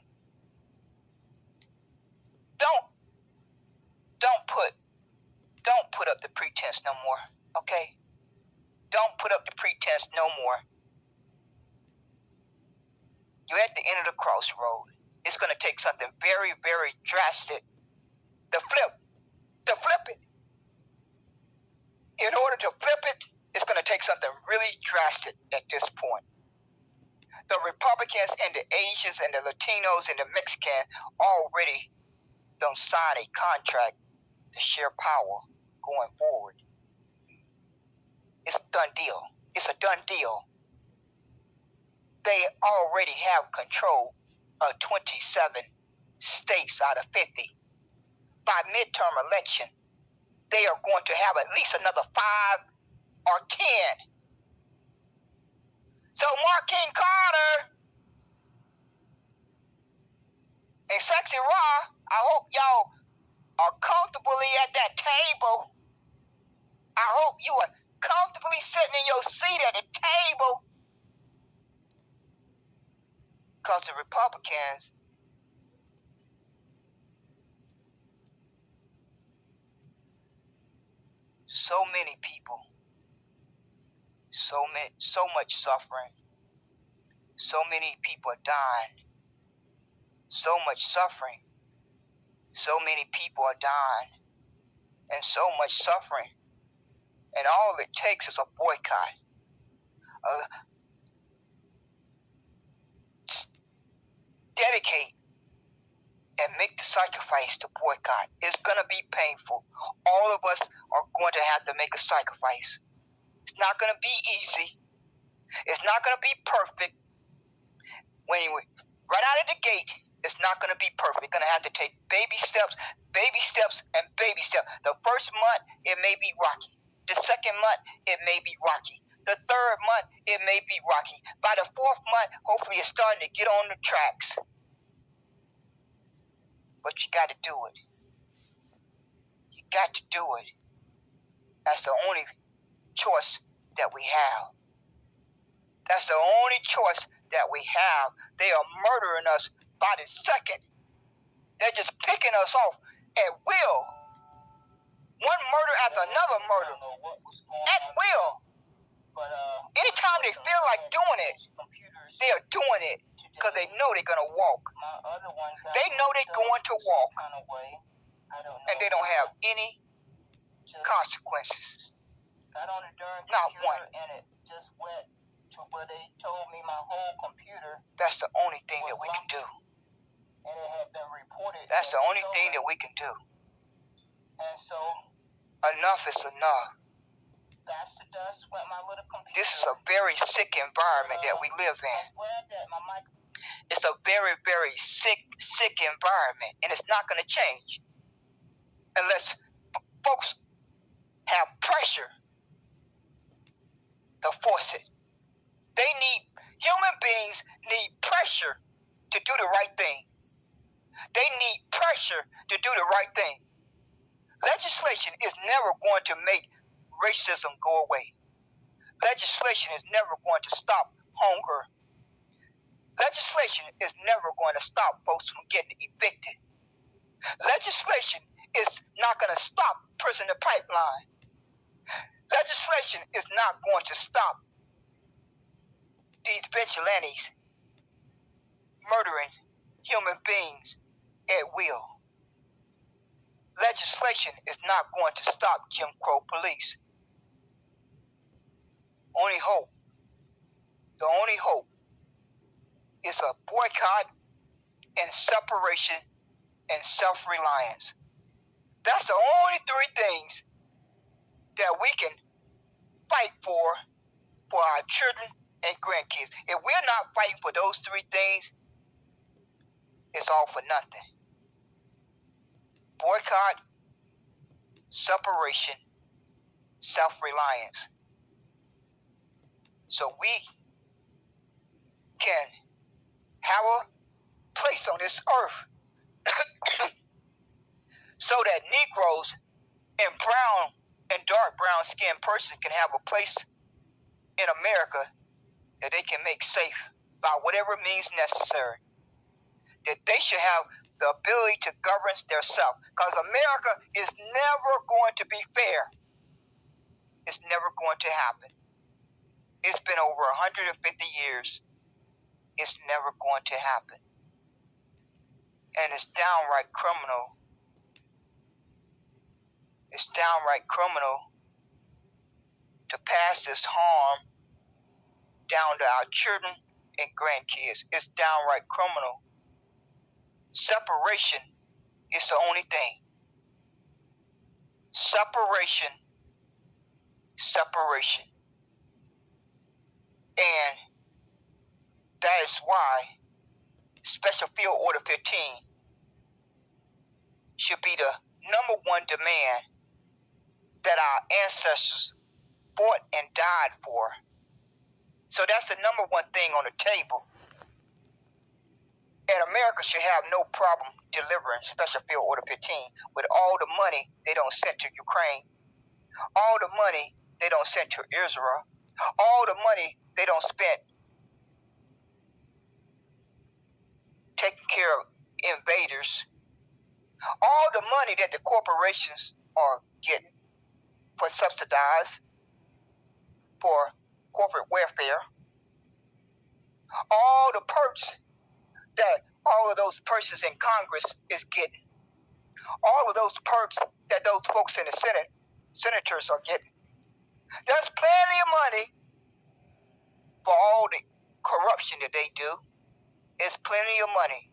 [SPEAKER 1] don't put up the pretense no more. Okay? Don't put up the pretense no more. You're at the end of the crossroad. It's going to take something very, very drastic to flip it. In order to flip it, it's going to take something really drastic at this point. The Republicans and the Asians and the Latinos and the Mexicans already don't sign a contract to share power going forward. It's a done deal. It's a done deal. They already have control of 27 states out of 50. By midterm election, they are going to have at least another 5 or 10. So Marquine Carter and Sexy Raw, I hope y'all are comfortably at that table. I hope you are comfortably sitting in your seat at the table. Because the Republicans so many people, so much suffering, so many people are dying, so much suffering, so many people are dying, and so much suffering, and all it takes is a boycott. Dedicate and make the sacrifice to boycott. It's going to be painful. All of us are going to have to make a sacrifice. It's not going to be easy. It's not going to be perfect. Right out of the gate, it's not going to be perfect. You're going to have to take baby steps, and baby steps. The first month, it may be rocky. The second month, it may be rocky. The third month, it may be rocky. By the fourth month, hopefully it's starting to get on the tracks. But you got to do it. You got to do it. That's the only choice that we have. That's the only choice that we have. They are murdering us by the second. They're just picking us off at will. One murder after another murder. At will. Anytime they feel like doing it, they are doing it because they know they're going to walk. They know they're going to walk. And they don't have any consequences. Not one. That's the only thing that we can do. That's the only thing that we can do. Enough is enough. This is a very sick environment that we live in. It's a very, very sick environment, and it's not going to change unless folks have pressure to force it. Human beings need pressure to do the right thing. They need pressure to do the right thing. Legislation is never going to make racism go away. Legislation is never going to stop hunger. Legislation is never going to stop folks from getting evicted. Legislation is not going to stop prisoner pipeline. Legislation is not going to stop these vigilantes murdering human beings at will. Legislation is not going to stop Jim Crow police. only hope, the only hope is a boycott and separation and self-reliance. That's the only three things that we can fight for our children and grandkids. If we're not fighting for those three things, it's all for nothing. Boycott, separation, self-reliance. So we can have a place on this earth so that Negroes and brown and dark brown skinned persons can have a place in America that they can make safe by whatever means necessary. That they should have the ability to govern themselves. Because America is never going to be fair. It's never going to happen. It's been over 150 years. It's never going to happen. And it's downright criminal. It's downright criminal to pass this harm down to our children and grandkids. It's downright criminal. Separation is the only thing. Separation. Separation. And that is why Special Field Order 15 should be the number one demand that our ancestors fought and died for. So that's the number one thing on the table. And America should have no problem delivering Special Field Order 15 with all the money they don't send to Ukraine, all the money they don't send to Israel, all the money they don't spend taking care of invaders, all the money that the corporations are getting for subsidized for corporate welfare, all the perks that all of those persons in Congress is getting, all of those perks that those folks in the Senate, senators are getting. There's plenty of money for all the corruption that they do. There's plenty of money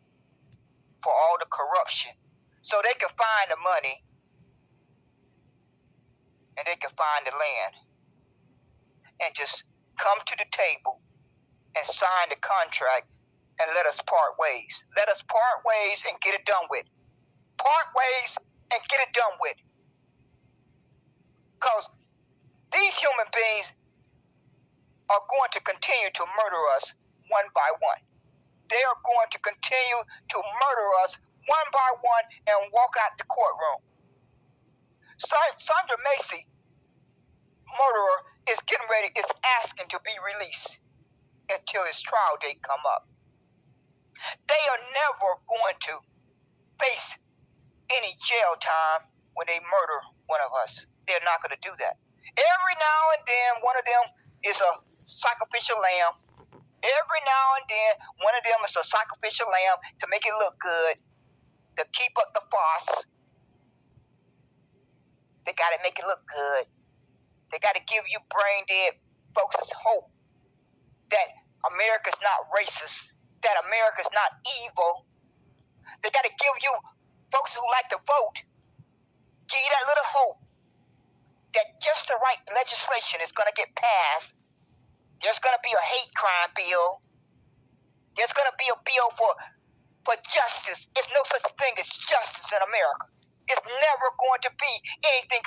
[SPEAKER 1] for all the corruption. So they can find the money and they can find the land and just come to the table and sign the contract and let us part ways. Let us part ways and get it done with. Part ways and get it done with. Because these human beings are going to continue to murder us one by one. They are going to continue to murder us one by one and walk out the courtroom. Sandra Macy, murderer, is getting ready, is asking to be released until his trial date come up. They are never going to face any jail time when they murder one of us. They're not going to do that. Every now and then, one of them is a sacrificial lamb. Every now and then, one of them is a sacrificial lamb to make it look good, to keep up the farce. They got to make it look good. They got to give you brain dead folks hope that America's not racist, that America's not evil. They got to give you folks who like to vote, give you that little hope that just the right legislation is going to get passed. There's going to be a hate crime bill. There's going to be a bill for justice. There's no such thing as justice in America. It's never going to be anything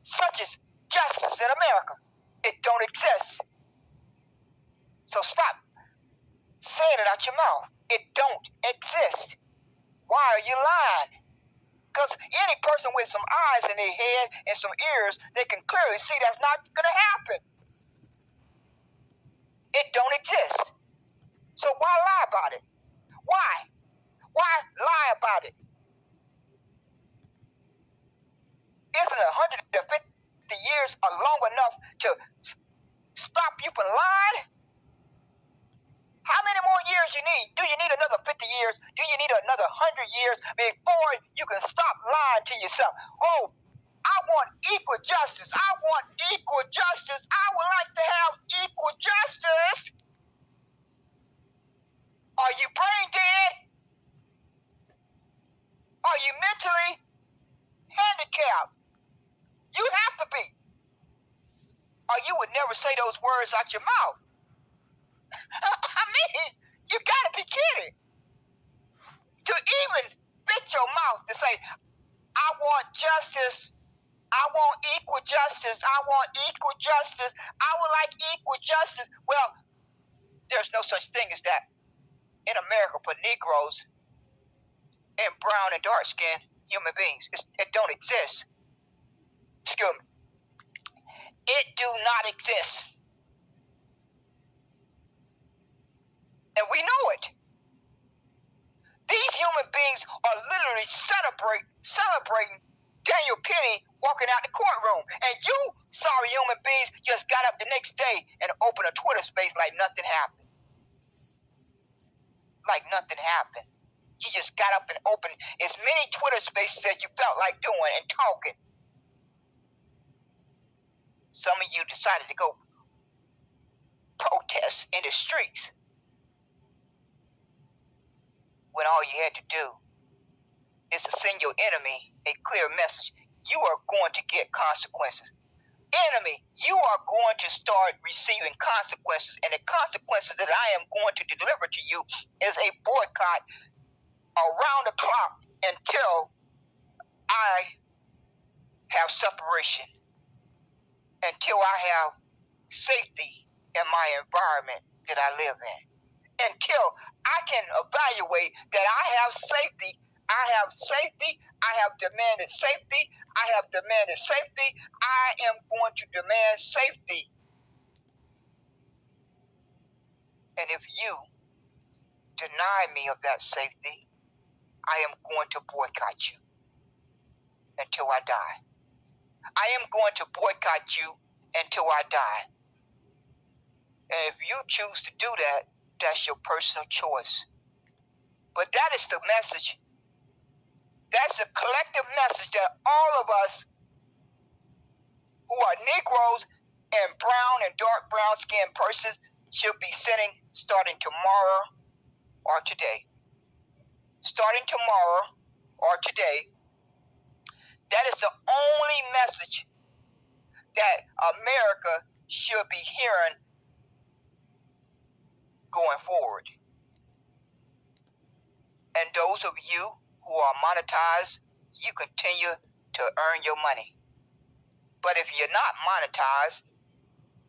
[SPEAKER 1] such as justice in America. It don't exist. So stop saying it out your mouth. It don't exist. Why are you lying? Because any person with some eyes in their head and some ears, they can clearly see that's not going to happen. It don't exist. So why lie about it? Why? Why lie about it? Isn't 150 years long enough to stop you from lying? How many more years you need? Do you need another 50 years? Do you need another 100 years before you can stop lying to yourself? Oh, I want equal justice. I want equal justice. I would like to have equal justice. Are you brain dead? Are you mentally handicapped? You have to be. Or you would never say those words out your mouth. I mean, you gotta be kidding. To even fit your mouth to say, I want justice. I want equal justice. I want equal justice. I would like equal justice. Well, there's no such thing as that in America for Negroes and brown and dark skinned human beings. It don't exist. Excuse me. It do not exist. And we know it. These human beings are literally celebrating Daniel Penny walking out the courtroom. And you, sorry human beings, just got up the next day and opened a Twitter space like nothing happened. Like nothing happened. You just got up and opened as many Twitter spaces as you felt like doing and talking. Some of you decided to go protest in the streets when all you had to do is to send your enemy a clear message. You are going to get consequences. Enemy, you are going to start receiving consequences, and the consequences that I am going to deliver to you is a boycott around the clock until I have separation, until I have safety in my environment that I live in, until I can evaluate that I have safety. I have safety. I have demanded safety. I have demanded safety. I am going to demand safety. And if you deny me of that safety, I am going to boycott you until I die. I am going to boycott you until I die. And if you choose to do that, that's your personal choice. But that is the message. That's a collective message that all of us who are Negroes and brown and dark brown skinned persons should be sending starting tomorrow or today. Starting tomorrow or today. That is the only message that America should be hearing going forward. And those of you who are monetized, you continue to earn your money. But if you're not monetized,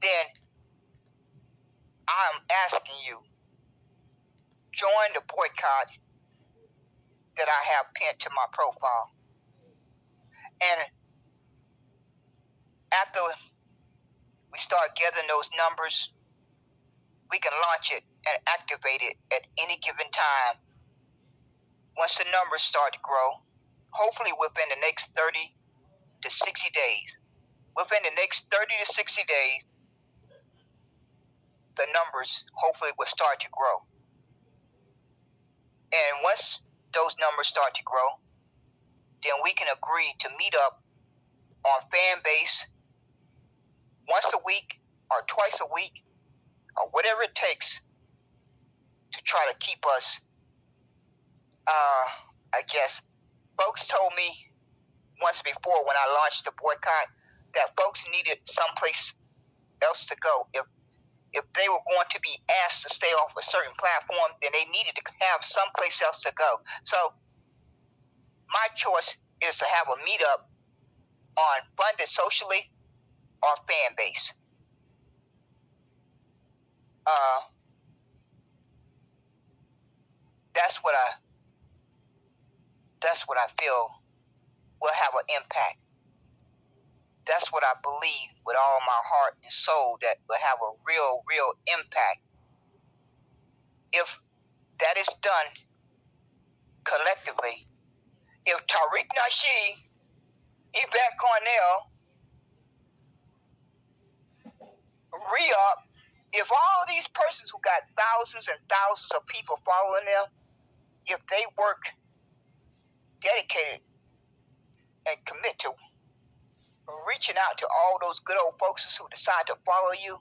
[SPEAKER 1] then I'm asking you, join the boycott that I have pinned to my profile. And after we start gathering those numbers, we can launch it and activate it at any given time. Once the numbers start to grow, hopefully within the next 30 to 60 days. Within the next 30 to 60 days, the numbers hopefully will start to grow. And once those numbers start to grow, then we can agree to meet up on Fanbase once a week or twice a week or whatever it takes to try to keep us, I guess. Folks told me once before when I launched the boycott that folks needed someplace else to go. If they were going to be asked to stay off a certain platform, then they needed to have someplace else to go. So my choice is to have a meetup on Funded Socially or Fanbase. That's what I feel will have an impact. That's what I believe with all my heart and soul that will have a real impact. If that is done collectively, if Tariq Nasheed, Yvette Cornell, Re-Up, if all these persons who got thousands and thousands of people following them, if they work dedicated and commit to reaching out to all those good old folks who decide to follow you.